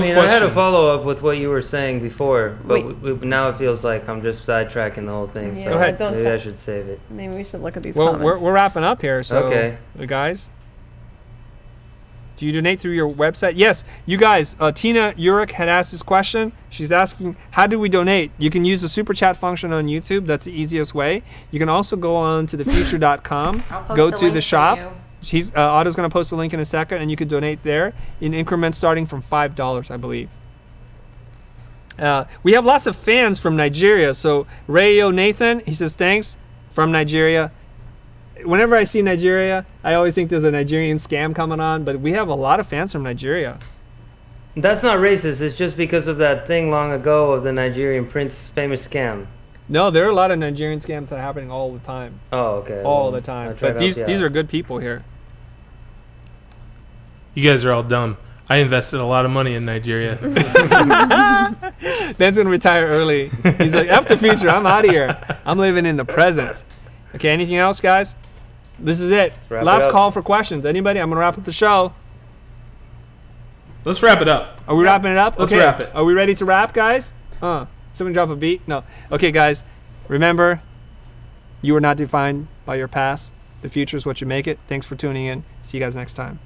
Speaker 4: mean, I had a
Speaker 2: questions.
Speaker 4: follow up with what you were saying before, but
Speaker 3: Wait.
Speaker 4: now it feels like I'm just sidetracking the whole thing.
Speaker 3: Yeah,
Speaker 4: So
Speaker 1: Go ahead.
Speaker 3: don't
Speaker 4: maybe
Speaker 3: sa-
Speaker 4: I should save it.
Speaker 3: Maybe we should look at these
Speaker 1: Well,
Speaker 3: comments.
Speaker 1: we're wrapping up here. So,
Speaker 4: Okay.
Speaker 1: guys, do you donate through your website? Yes, you guys. Tina Urich had asked this question. She's asking, how do we donate? You can use the super chat function on YouTube. That's the easiest way. You can also go on to thefuture.com,
Speaker 5: I'll post
Speaker 1: go
Speaker 5: the
Speaker 1: to
Speaker 5: link
Speaker 1: the
Speaker 5: for
Speaker 1: shop.
Speaker 5: you.
Speaker 1: Otto's going to post a link in a second, and you could donate there in increments starting from $5, I believe. We have lots of fans from Nigeria. So Rayo Nathan, he says thanks from Nigeria. Whenever I see Nigeria, I always think there's a Nigerian scam coming on, but we have a lot of fans from Nigeria.
Speaker 4: That's not racist. It's just because of that thing long ago of the Nigerian prince famous scam.
Speaker 1: No, there are a lot of Nigerian scams that are happening all the time.
Speaker 4: Oh, okay.
Speaker 1: All
Speaker 4: Well,
Speaker 1: the time.
Speaker 4: I'll try
Speaker 1: But
Speaker 4: to help you
Speaker 1: these
Speaker 4: out.
Speaker 1: are good people here.
Speaker 2: you guys are all dumb. I invested a lot of money in Nigeria.
Speaker 1: Ben's going to retire early. He's like, F the future. I'm out of here. I'm living in the present. Okay, anything else, guys? This is it.
Speaker 4: Wrap it
Speaker 1: Last
Speaker 4: up.
Speaker 1: call for questions. Anybody? I'm going to wrap up the show.
Speaker 2: Let's wrap it up.
Speaker 1: Are we wrapping it up?
Speaker 2: Let's
Speaker 1: Okay.
Speaker 2: wrap it.
Speaker 1: Are we ready to wrap, guys? Someone drop a beat? No. Okay, guys. Remember, you are not defined by your past. The future is what you make it. Thanks for tuning in. See you guys next time.